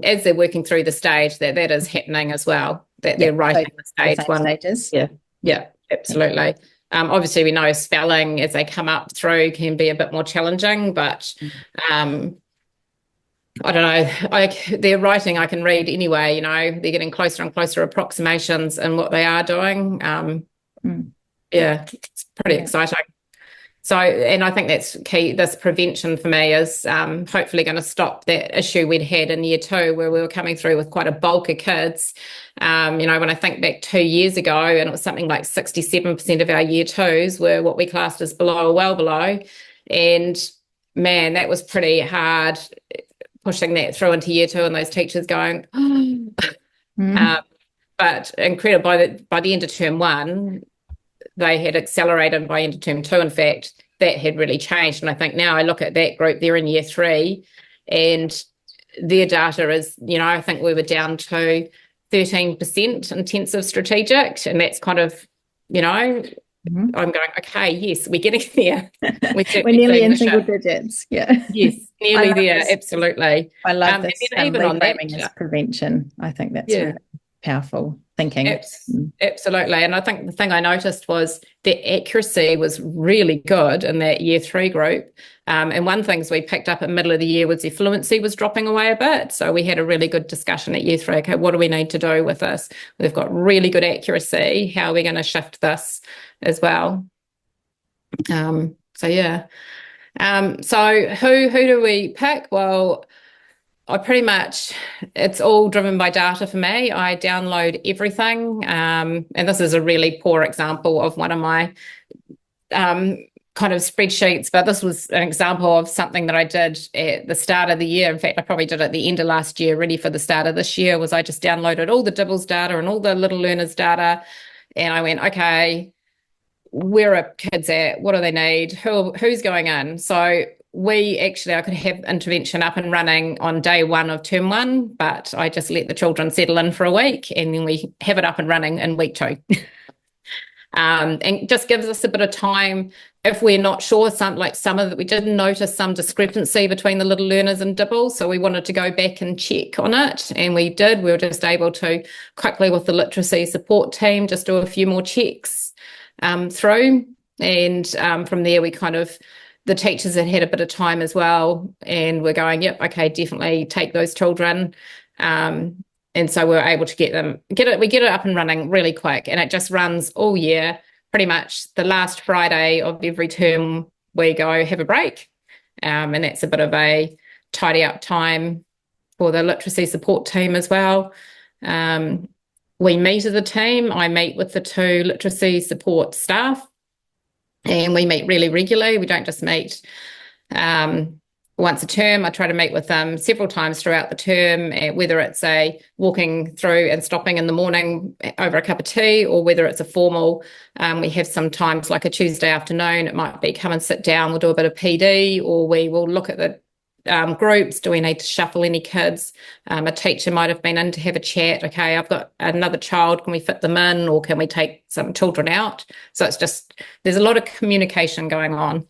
as they're working through the stage, that is happening as well, that they're writing the stage 1. Stages. Yeah, absolutely. Obviously, we know spelling as they come up through can be a bit more challenging, but I don't know. Their writing I can read anyway. They're getting closer and closer approximations in what they are doing. It's pretty exciting. So, and I think that's key. This prevention for me is hopefully going to stop that issue we'd had in year 2 where we were coming through with quite a bulk of kids. When I think back 2 years ago, and it was something like 67% of our year 2s were what we classed as below or well below. And man, that was pretty hard pushing that through into year 2 and those teachers going, but incredible by the end of term 1, they had accelerated. By end of term 2, in fact, that had really changed. And I think now I look at that group, they're in year 3, and their data is, I think we were down to 13% intensive strategic, and that's kind of, I'm going, okay, yes, we're getting there. We're nearly in single digits. Yeah. Yes, nearly there. Absolutely. I love this. Even on that, as prevention. I think that's really powerful thinking. Absolutely. And I think the thing I noticed was the accuracy was really good in that year 3 group. And one thing we picked up in the middle of the year was their fluency was dropping away a bit. So we had a really good discussion at year 3. Okay, what do we need to do with this? We've got really good accuracy. How are we going to shift this as well? So who do we pick? Well, it's all driven by data for me. I download everything. And this is a really poor example of one of my kind of spreadsheets, but this was an example of something that I did at the start of the year. In fact, I probably did it at the end of last year, ready for the start of this year, was I just downloaded all the Dibbles data and all the little learners data. And I went, okay, where are kids at? What do they need? Who's going in? So I could have intervention up and running on day 1 of term 1, but I just let the children settle in for a week, and then we have it up and running in week 2. And just gives us a bit of time if we're not sure. We didn't notice some discrepancy between the little learners and Dibbles, so we wanted to go back and check on it, and we did. We were just able to quickly, with the literacy support team, just do a few more checks through, and from there we kind of, the teachers had a bit of time as well, and we're going, yep, okay, definitely take those children. And so we're able to get it up and running really quick, and it just runs all year. Pretty much the last Friday of every term, we go have a break. And that's a bit of a tidy up time for the literacy support team as well. We meet as a team. I meet with the 2 literacy support staff, and we meet really regularly. We don't just meet once a term. I try to meet with them several times throughout the term, whether it's a walking through and stopping in the morning over a cup of tea, or whether it's a formal. We have sometimes like a Tuesday afternoon. It might be come and sit down, we'll do a bit of PD, or we will look at the groups. Do we need to shuffle any kids? A teacher might have been in to have a chat. Okay, I've got another child. Can we fit them in, or can we take some children out? So it's just, there's a lot of communication going on.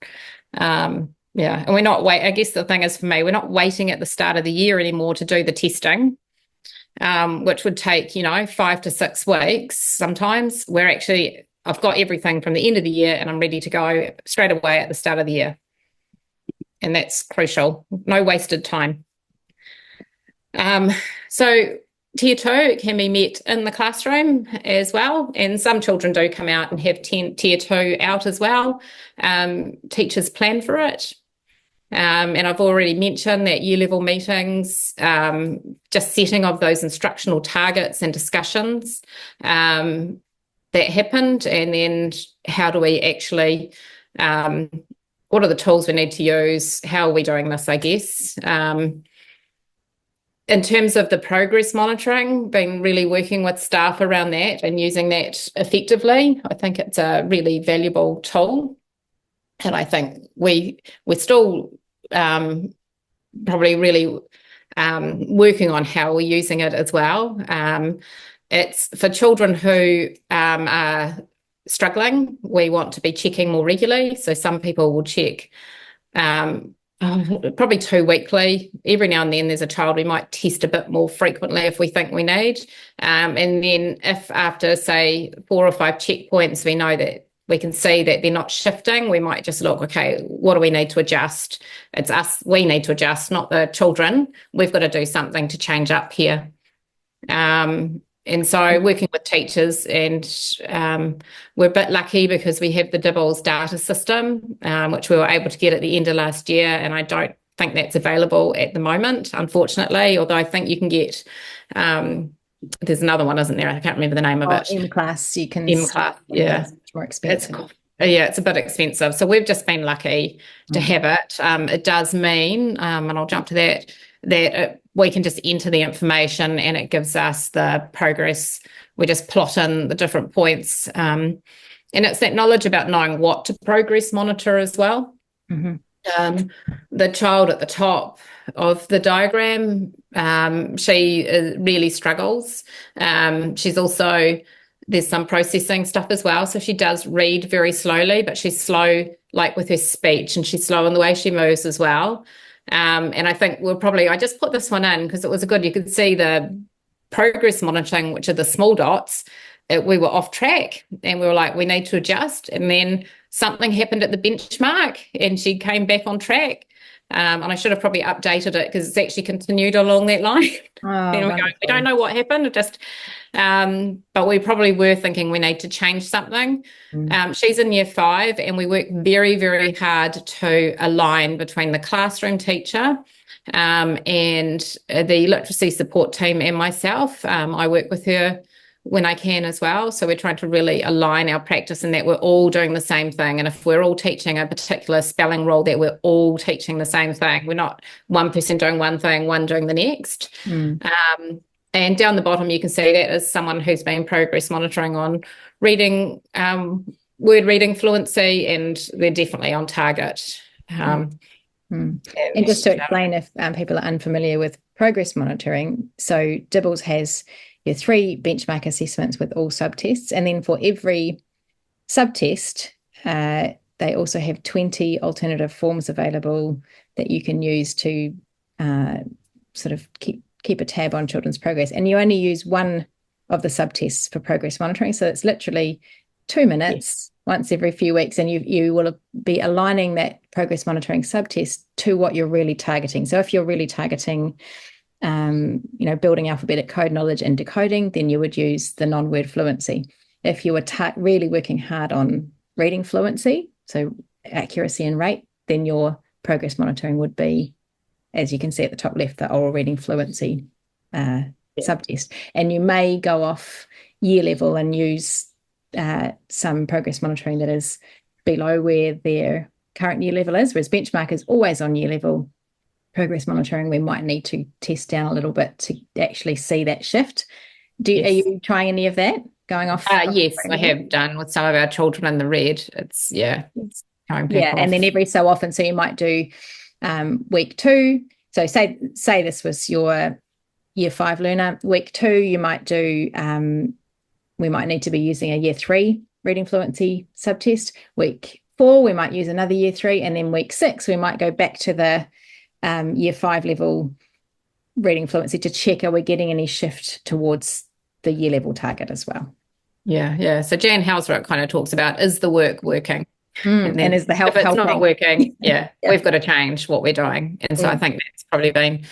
And we're not I guess the thing is for me, we're not waiting at the start of the year anymore to do the testing, which would take, 5 to 6 weeks sometimes. I've got everything from the end of the year, and I'm ready to go straight away at the start of the year. And that's crucial. No wasted time. So Tier 2 can be met in the classroom as well, and some children do come out and have Tier 2 out as well. Teachers plan for it. And I've already mentioned that year level meetings, just setting of those instructional targets and discussions that happened, and then how do we actually, what are the tools we need to use? How are we doing this, I guess? In terms of the progress monitoring, been really working with staff around that and using that effectively. I think it's a really valuable tool. And I think we're still probably really working on how we're using it as well. It's for children who are struggling, we want to be checking more regularly. So some people will check probably 2 weekly. Every now and then there's a child we might test a bit more frequently if we think we need. And then if after, say, 4 or 5 checkpoints, we know that we can see that they're not shifting, we might just look, okay, what do we need to adjust? It's us, we need to adjust, not the children. We've got to do something to change up here. And And so working with teachers, and we're a bit lucky because we have the Dibbles data system, which we were able to get at the end of last year, and I don't think that's available at the moment, unfortunately, although I think you can get, there's another one, isn't there? I can't remember the name of it. M-Class, you can. M-Class, yeah. It's more expensive. It's a bit expensive. So we've just been lucky to have it. It does mean, and I'll jump to that we can just enter the information and it gives us the progress. We just plot in the different points. And it's that knowledge about knowing what to progress monitor as well. The child at the top of the diagram, she really struggles. She's also, there's some processing stuff as well. So she does read very slowly, but she's slow like with her speech, and she's slow in the way she moves as well. And I think I just put this one in because it was good. You could see the progress monitoring, which are the small dots. We were off track and we were like, we need to adjust. And then something happened at the benchmark and she came back on track. And I should have probably updated it because it's actually continued along that line. And we don't know what happened. It just, but we probably were thinking we need to change something. She's in year 5 and we work very, very hard to align between the classroom teacher and the literacy support team and myself. I work with her when I can as well. So we're trying to really align our practice in that we're all doing the same thing. And if we're all teaching a particular spelling rule, that we're all teaching the same thing. We're not one person doing one thing, one doing the next. And down the bottom, you can see that as someone who's been progress monitoring on reading, word reading fluency, and they're definitely on target. And just to explain, if people are unfamiliar with progress monitoring, so Dibbles has your 3 benchmark assessments with all subtests, and then for every subtest, they also have 20 alternative forms available that you can use to sort of keep a tab on children's progress. And you only use one of the subtests for progress monitoring, so it's literally 2 minutes once every few weeks, and you will be aligning that progress monitoring subtest to what you're really targeting. So if you're really targeting building alphabetic code knowledge and decoding, then you would use the non-word fluency. If you were really working hard on reading fluency, so accuracy and rate, then your progress monitoring would be, as you can see at the top left, the oral reading fluency subtest. And you may go off year level and use some progress monitoring that is below where their current year level is, whereas benchmark is always on year level. Progress monitoring, we might need to test down a little bit to actually see that shift. Are you trying any of that going off? Yes, I have done with some of our children in the red. It's and then every so often, so you might do week 2. So say this was your year 5 learner. Week 2, you might do. We might need to be using a year 3 reading fluency subtest. Week 4, we might use another year 3, and then week 6, we might go back to the year 5 level reading fluency to check, are we getting any shift towards the year level target as well? Yeah. So Jan Hausrock kind of talks about, is the work working? And is the help if it's helping? Not working, we've got to change what we're doing. And so I think that's probably been,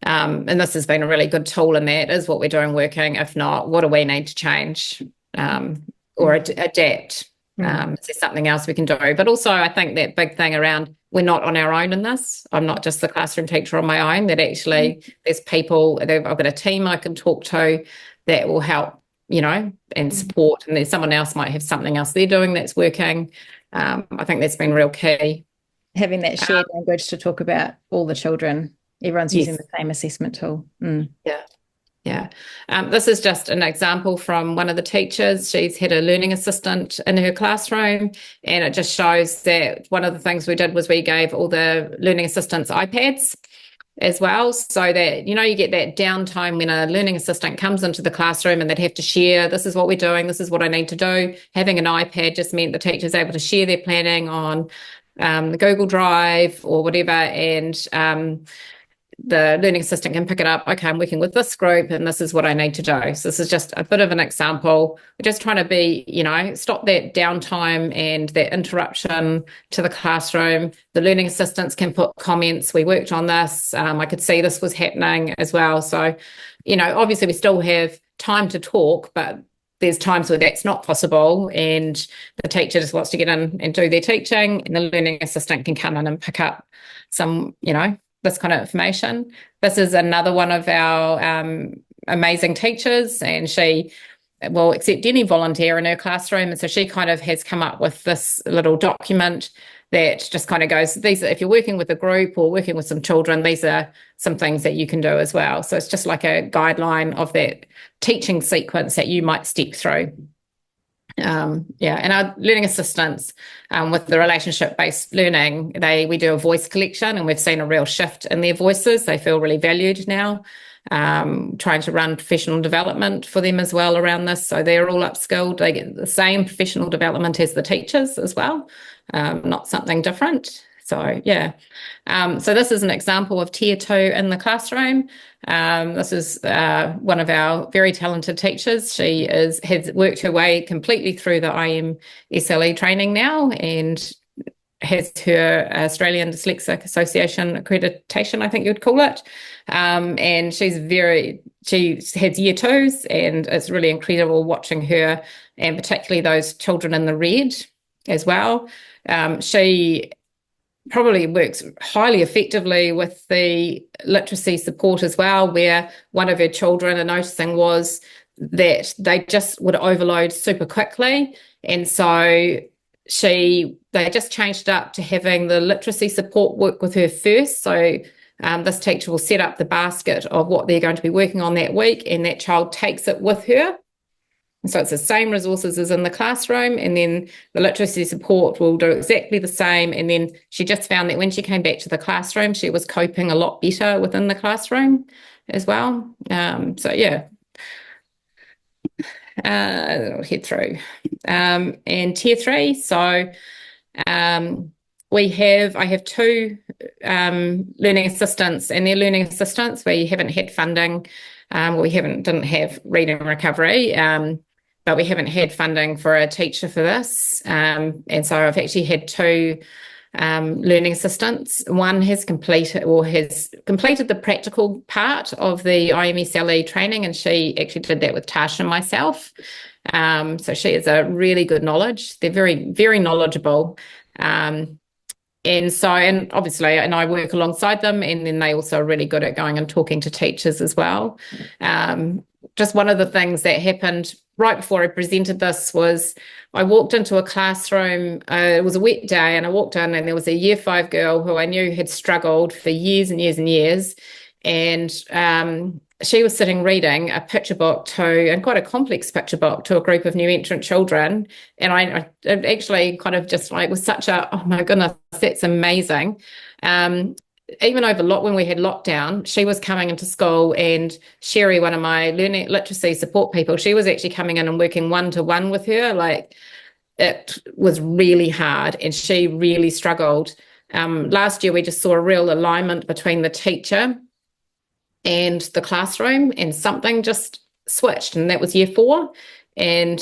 and this has been a really good tool in that. Is what we're doing working? If not, what do we need to change or adapt? Is there something else we can do? But also I think that big thing around, we're not on our own in this. I'm not just the classroom teacher on my own, that actually there's people, I've got a team I can talk to that will help, and support. And there's someone else might have something else they're doing that's working. I think that's been real key. Having that shared language to talk about all the children. Everyone's using the same assessment tool. Yeah. This is just an example from one of the teachers. She's had a learning assistant in her classroom, and it just shows that one of the things we did was we gave all the learning assistants iPads as well, so that, you get that downtime when a learning assistant comes into the classroom and they'd have to share, this is what we're doing, this is what I need to do. Having an iPad just meant the teacher's able to share their planning on the Google Drive or whatever, and the learning assistant can pick it up. Okay, I'm working with this group and this is what I need to do. So this is just a bit of an example. We're just trying to be, stop that downtime and that interruption to the classroom. The learning assistants can put comments. We worked on this. I could see this was happening as well. So, obviously we still have time to talk, but there's times where that's not possible and the teacher just wants to get in and do their teaching, and the learning assistant can come in and pick up some, this kind of information. This is another one of our amazing teachers, and she will accept any volunteer in her classroom. And so she kind of has come up with this little document that just kind of goes, these are, if you're working with a group or working with some children, these are some things that you can do as well. So it's just like a guideline of that teaching sequence that you might step through. And our learning assistants with the relationship-based learning, we do a voice collection, and we've seen a real shift in their voices. They feel really valued now. Trying to run professional development for them as well around this, so they're all upskilled. They get the same professional development as the teachers as well, not something different. So so this is an example of Tier 2 in the classroom. This is one of our very talented teachers. She has worked her way completely through the IMSLE training now, and has her Australian Dyslexic Association accreditation, I think you'd call it. And she has Year 2s, and it's really incredible watching her, and particularly those children in the red as well. She probably works highly effectively with the literacy support as well, where one of her children are noticing was that they just would overload super quickly. And so they just changed it up to having the literacy support work with her first. So this teacher will set up the basket of what they're going to be working on that week, and that child takes it with her. So it's the same resources as in the classroom, and then the literacy support will do exactly the same. And then she just found that when she came back to the classroom, she was coping a lot better within the classroom as well. I'll head through. And Tier 3, so I have two learning assistants, and they're learning assistants. We haven't had funding. Didn't have reading recovery, but we haven't had funding for a teacher for this. And so I've actually had two learning assistants. One has completed the practical part of the IMSLE training, and she actually did that with Tash and myself. So she has a really good knowledge. They're very, very knowledgeable. And obviously, and I work alongside them, and then they also are really good at going and talking to teachers as well. Just one of the things that happened right before I presented this was I walked into a classroom. It was a wet day, and I walked in, and there was a Year 5 girl who I knew had struggled for years and years and years. And she was sitting reading a picture book and quite a complex picture book to a group of new entrant children. And I actually kind of just was such oh my goodness, that's amazing. Even when we had lockdown, she was coming into school, and Sherry, one of my learning literacy support people, she was actually coming in and working one-to-one with her. Like, it was really hard, and she really struggled. Last year, we just saw a real alignment between the teacher and the classroom, and something just switched, and that was Year 4. And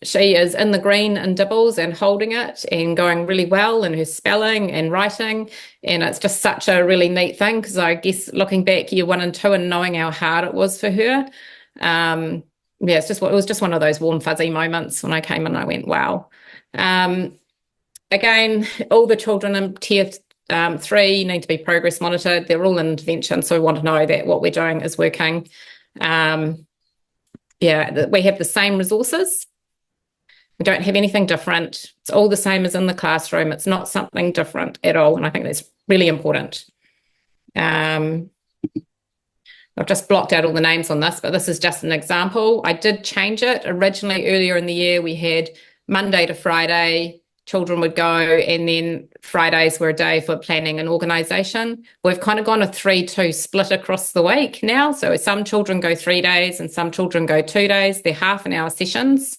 she is in the green and dibbles and holding it and going really well in her spelling and writing, and it's just such a really neat thing, because I guess looking back Year 1 and 2 and knowing how hard it was for her, it was just one of those warm fuzzy moments when I came in. I went, wow. Again, all the children in Tier 3 need to be progress monitored. They're all in intervention, so we want to know that what we're doing is working. We have the same resources. We don't have anything different. It's all the same as in the classroom. It's not something different at all, and I think that's really important. I've just blocked out all the names on this, but this is just an example. I did change it. Originally, earlier in the year, we had Monday to Friday, children would go, and then Fridays were a day for planning and organisation. We've kind of gone a 3-2 split across the week now. So some children go 3 days and some children go 2 days. They're half-an-hour sessions.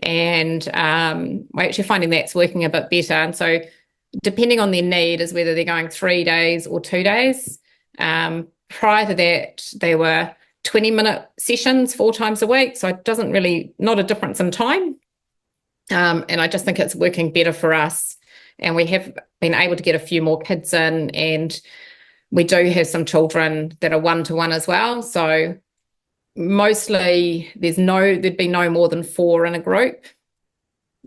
And we're actually finding that's working a bit better. And so depending on their need is whether they're going 3 days or 2 days. Prior to that, there were 20-minute sessions 4 times a week, so it doesn't really, not a difference in time. And I just think it's working better for us. And we have been able to get a few more kids in, and we do have some children that are one-to-one as well. So mostly there'd be no more than 4 in a group.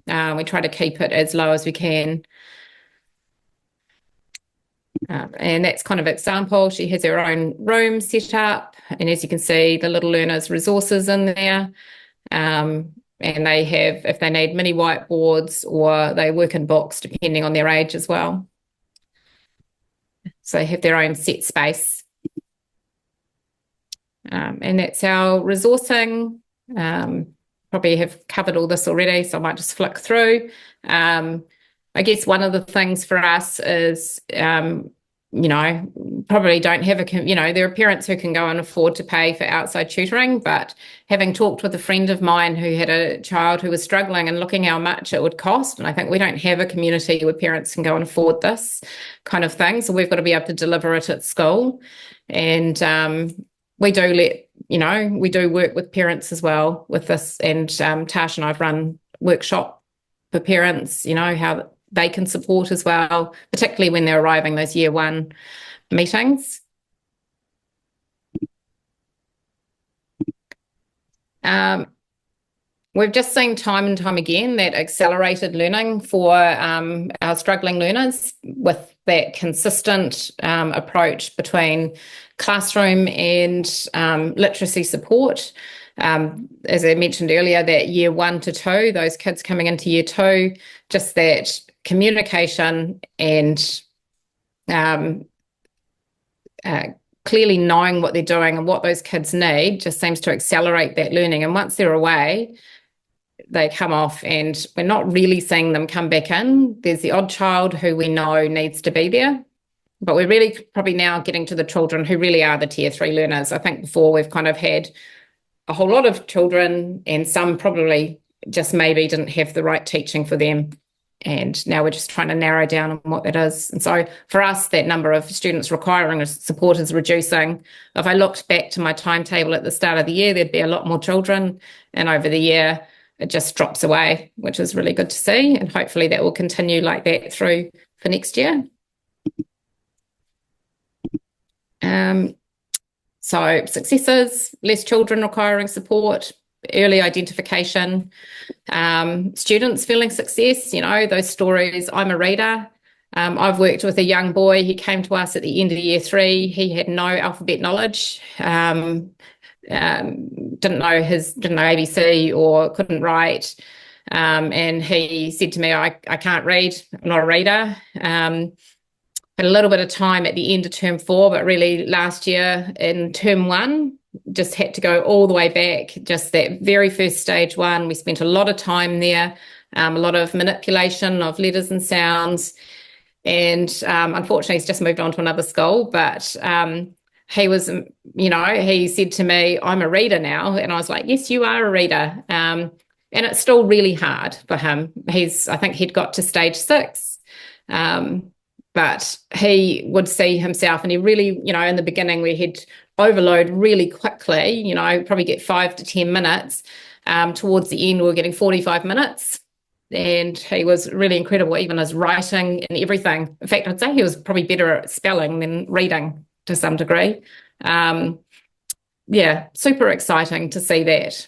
We try to keep it as low as we can. And that's kind of example. She has her own room set up, and as you can see, the little learners' resources in there. And they have, if they need mini whiteboards, or they work in books, depending on their age as well. So they have their own set space. And that's our resourcing. Probably have covered all this already, so I might just flick through. I guess one of the things for us is, probably don't have there are parents who can go and afford to pay for outside tutoring, but having talked with a friend of mine who had a child who was struggling and looking how much it would cost, and I think we don't have a community where parents can go and afford this kind of thing, so we've got to be able to deliver it at school. And we do work with parents as well with this, and Tash and I've run workshop for parents, how they can support as well, particularly when they're arriving, those year 1 meetings. We've just seen time and time again that accelerated learning for our struggling learners, with that consistent approach between classroom and literacy support. As I mentioned earlier, that year 1 to 2, those kids coming into year 2, just that communication and clearly knowing what they're doing and what those kids need just seems to accelerate that learning. And once they're away, they come off, and we're not really seeing them come back in. There's the odd child who we know needs to be there, but we're really probably now getting to the children who really are the tier 3 learners. I think before we've kind of had a whole lot of children, and some probably just maybe didn't have the right teaching for them. And now we're just trying to narrow down on what that is. And so for us, that number of students requiring support is reducing. If I looked back to my timetable at the start of the year, there'd be a lot more children. And over the year, it just drops away, which is really good to see. And hopefully that will continue like that through for next year. So successes: less children requiring support, early identification, students feeling success, those stories. I'm a reader. I've worked with a young boy. He came to us at the end of year 3. He had no alphabet knowledge, didn't know ABC or couldn't write. And he said to me, I can't read, I'm not a reader. Had a little bit of time at the end of term 4, but really last year in term 1, just had to go all the way back. Just that very first stage 1, we spent a lot of time there, a lot of manipulation of letters and sounds. And unfortunately, he's just moved on to another school, but he was, he said to me, I'm a reader now. And I was like, yes, you are a reader. And it's still really hard for him. I think he'd got to stage 6. But he would see himself, and he really, in the beginning we had overload really quickly, probably get 5 to 10 minutes. Towards the end, we were getting 45 minutes. And he was really incredible, even his writing and everything. In fact, I'd say he was probably better at spelling than reading to some degree. Super exciting to see that.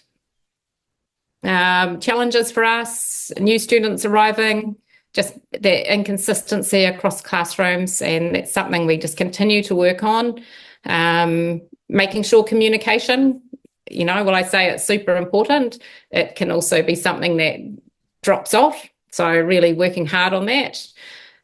Challenges for us: new students arriving, just the inconsistency across classrooms, and that's something we just continue to work on. Making sure communication, when I say it's super important, it can also be something that drops off. So really working hard on that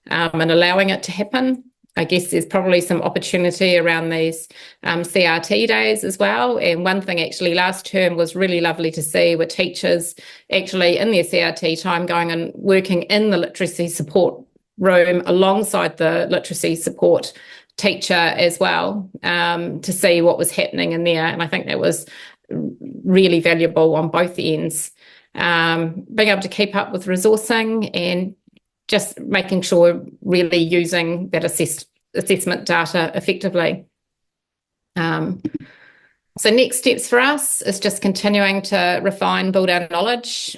and allowing it to happen. I guess there's probably some opportunity around these CRT days as well. And one thing actually last term was really lovely to see were teachers actually in their CRT time going and working in the literacy support room alongside the literacy support teacher as well, to see what was happening in there. And I think that was really valuable on both ends. Being able to keep up with resourcing and just making sure we're really using that assessment data effectively. So next steps for us is just continuing to refine, build our knowledge,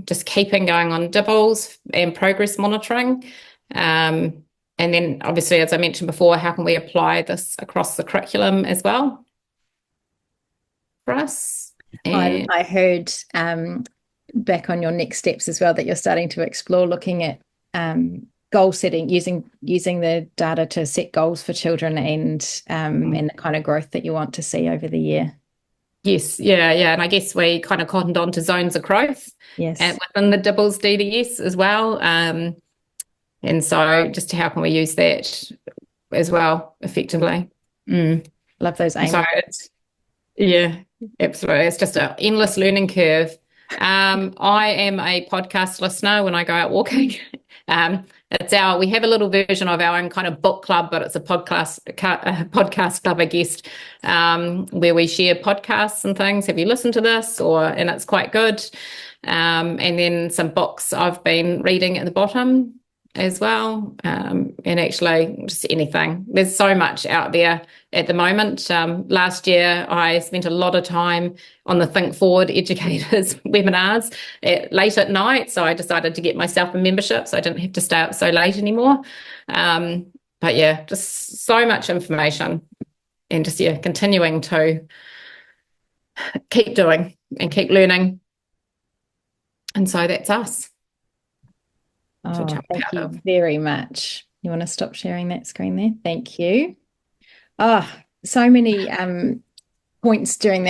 just keeping going on dibbles and progress monitoring. And then obviously, as I mentioned before, how can we apply this across the curriculum as well for us? I heard back on your next steps as well that you're starting to explore looking at goal setting, using the data to set goals for children and the kind of growth that you want to see over the year. Yes, yeah. And I guess we kind of cottoned on to zones of growth within the Dibbles DDS as well. And so just how can we use that as well effectively? Love those aims. So yeah, absolutely. It's just an endless learning curve. I am a podcast listener when I go out walking. We have a little version of our own kind of book club, but it's a podcast club, I guess, where we share podcasts and things. Have you listened to this? And it's quite good. And then some books I've been reading at the bottom as well. And actually just anything. There's so much out there at the moment. Last year, I spent a lot of time on the Think Forward Educators webinars late at night. So I decided to get myself a membership so I didn't have to stay up so late anymore. But yeah, just so much information and just, continuing to keep doing and keep learning. And so that's us. Oh, thank you very much. You want to stop sharing that screen there? Thank you. Oh, so many points during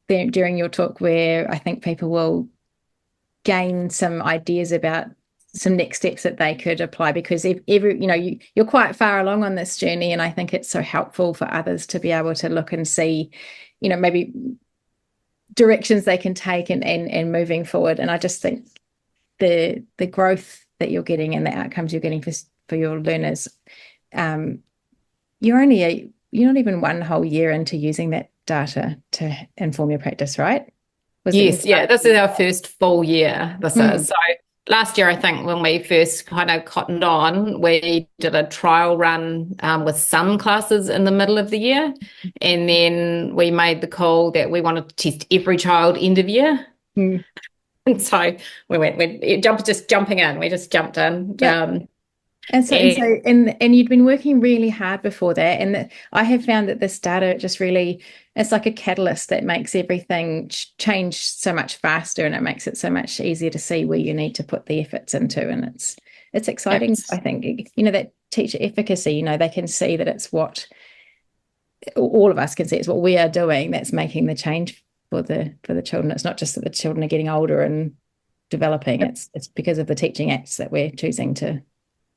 your talk where I think people will gain some ideas about some next steps that they could apply, because you're quite far along on this journey, and I think it's so helpful for others to be able to look and see, maybe directions they can take and moving forward. And I just think the growth that you're getting and the outcomes you're getting for your learners, you're not even one whole year into using that data to inform your practice, right? Yes, this is our first full year. This is. So last year, I think when we first kind of cottoned on, we did a trial run with some classes in the middle of the year. And then we made the call that we wanted to test every child end of year. And so we jumping in. We just jumped in. Yeah. And you'd been working really hard before that. And I have found that this data it's like a catalyst that makes everything change so much faster, and it makes it so much easier to see where you need to put the efforts into. And it's exciting. Yes. I think, that teacher efficacy, they can see that it's what all of us can see. It's what we are doing that's making the change for the children. It's not just that the children are getting older and developing. It's because of the teaching acts that we're choosing to.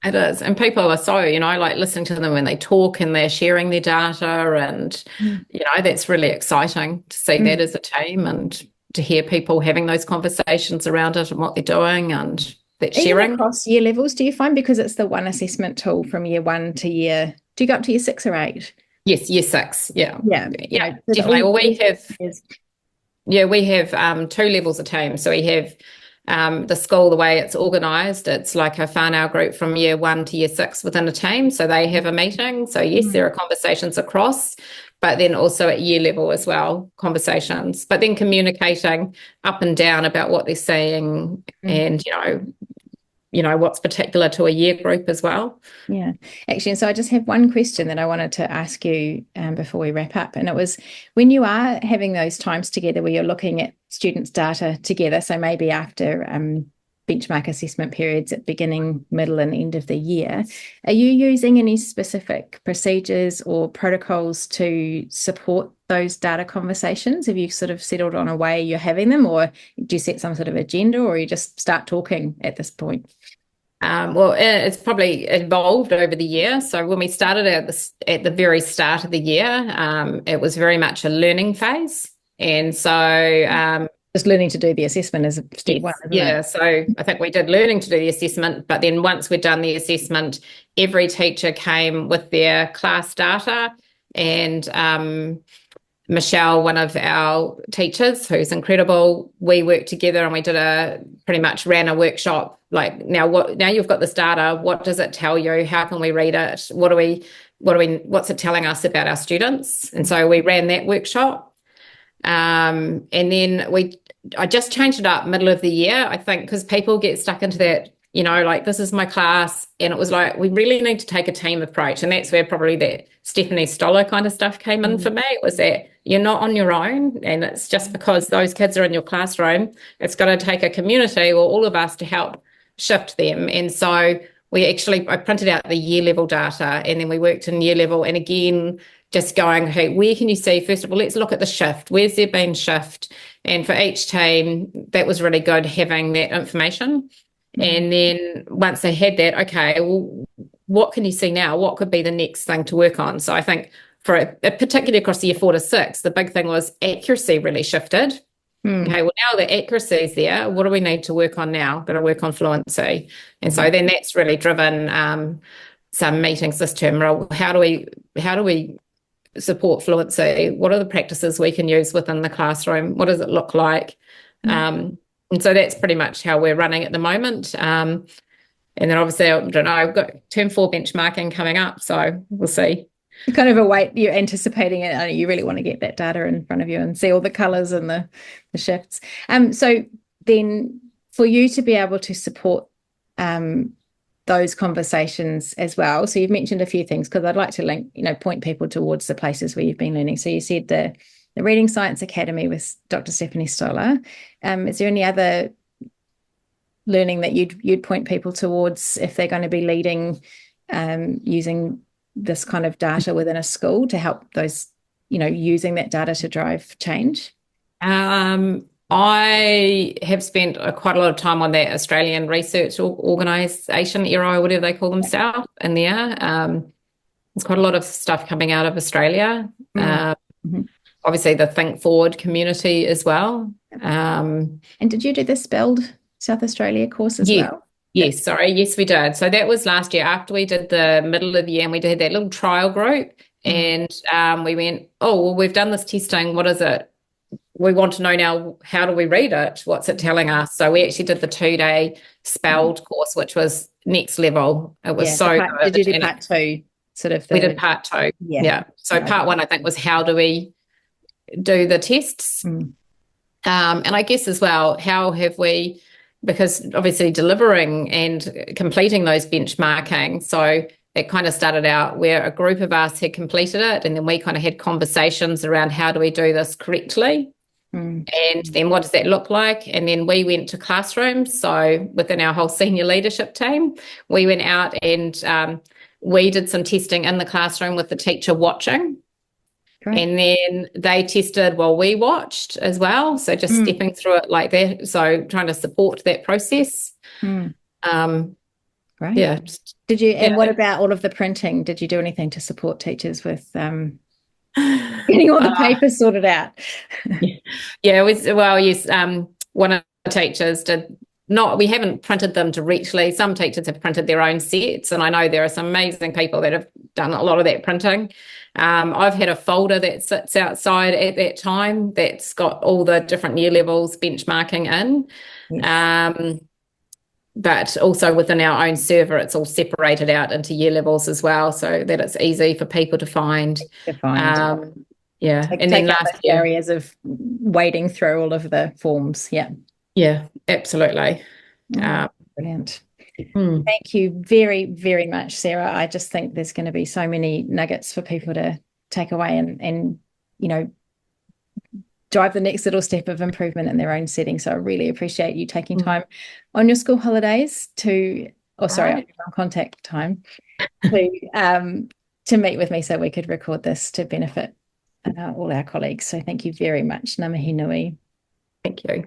It is. And people are so, like listening to them when they talk and they're sharing their data, and, that's really exciting to see that as a team, and to hear people having those conversations around it and what they're doing and that sharing. Even across year levels, do you find, because it's the one assessment tool from year 1 to do you go up to year 6 or 8? Yes, year 6. Yeah. Yeah. Definitely. Well, we have 2 levels of team. So we have the school, the way it's organised, it's like a whānau group from year 1 to year 6 within a team. So they have a meeting. So yes, there are conversations across, but then also at year level as well, conversations, but then communicating up and down about what they're saying and, what's particular to a year group as well. Yeah, actually. And so I just have one question that I wanted to ask you before we wrap up. And it was, when you are having those times together where you're looking at students' data together, so maybe after benchmark assessment periods at beginning, middle and end of the year, are you using any specific procedures or protocols to support those data conversations? Have you sort of settled on a way you're having them, or do you set some sort of agenda, or you just start talking at this point? Well, it's probably evolved over the year. So when we started at the very start of the year, it was very much a learning phase. And so just learning to do the assessment is step one, isn't it? So I think we did learning to do the assessment, but then once we'd done the assessment, every teacher came with their class data, and Michelle, one of our teachers who's incredible, we worked together and we pretty much ran a workshop. Like, now you've got this data, what does it tell you? How can we read it? What do we what's it telling us about our students? And so we ran that workshop. And then I just changed it up middle of the year, I think, because people get stuck into that, like, this is my class. And it was like, we really need to take a team approach. And that's where probably that Stephanie Stoller kind of stuff came in for me. It was that you're not on your own. And it's just because those kids are in your classroom, it's going to take a community or all of us to help shift them. And so I printed out the year level data, and then we worked in year level. And again, just going, hey, where can you see? First of all, let's look at the shift. Where's there been shift? And for each team, that was really good having that information. And then once they had that, okay, well, what can you see now? What could be the next thing to work on? So I think particularly across the year 4 to 6, the big thing was accuracy really shifted. Okay, well, now the accuracy is there. What do we need to work on now? Got to work on fluency. And so then that's really driven some meetings this term. How do we support fluency? What are the practices we can use within the classroom? What does it look like? And so that's pretty much how we're running at the moment. And then obviously, I don't know, I've got term 4 benchmarking coming up, so we'll see. Kind of you're anticipating it, and you really want to get that data in front of you and see all the colours and the shifts. So then for you to be able to support those conversations as well, so you've mentioned a few things, because I'd like to point people towards the places where you've been learning. So you said the Reading Science Academy with Dr. Stephanie Stoller. Is there any other learning that you'd point people towards if they're going to be leading using this kind of data within a school to help those, using that data to drive change? I have spent quite a lot of time on that Australian Research Organisation, ERO, whatever they call themselves, in there. There's quite a lot of stuff coming out of Australia. Obviously, the Think Forward community as well. And did you do the Spelled South Australia course as well? Yes, sorry. Yes, we did. So that was last year after we did the middle of the year, and we did that little trial group. And we went, oh, well, we've done this testing. What is it? We want to know now, how do we read it? What's it telling us? So we actually did the 2-day Spelled course, which was next level. It was so good. Did you do part 2? We did part 2. Yeah. So part 1, I think, was how do we do the tests? And I guess as well, how have we, because obviously delivering and completing those benchmarking, so it kind of started out where a group of us had completed it, and then we kind of had conversations around how do we do this correctly, and then what does that look like? And then we went to classrooms. So within our whole senior leadership team, we went out and we did some testing in the classroom with the teacher watching. Great. And then they tested while we watched as well. So just stepping through it like that. So trying to support that process. Great. Yeah. Did you? And what about all of the printing? Did you do anything to support teachers with getting all the papers sorted out? Yes. One of the teachers did not. We haven't printed them directly. Some teachers have printed their own sets, and I know there are some amazing people that have done a lot of that printing. I've had a folder that sits outside at that time that's got all the different year levels benchmarking in. Yes. But also within our own server, it's all separated out into year levels as well, so that it's easy for people to find. And then last year, areas of wading through all of the forms. Yeah, absolutely. Brilliant. Thank you very, very much, Sarah. I just think there's going to be so many nuggets for people to take away and drive the next little step of improvement in their own setting. So I really appreciate you taking time on your school holidays on contact time to meet with me so we could record this to benefit all our colleagues. So thank you very much. Ngā mihi nui. Thank you.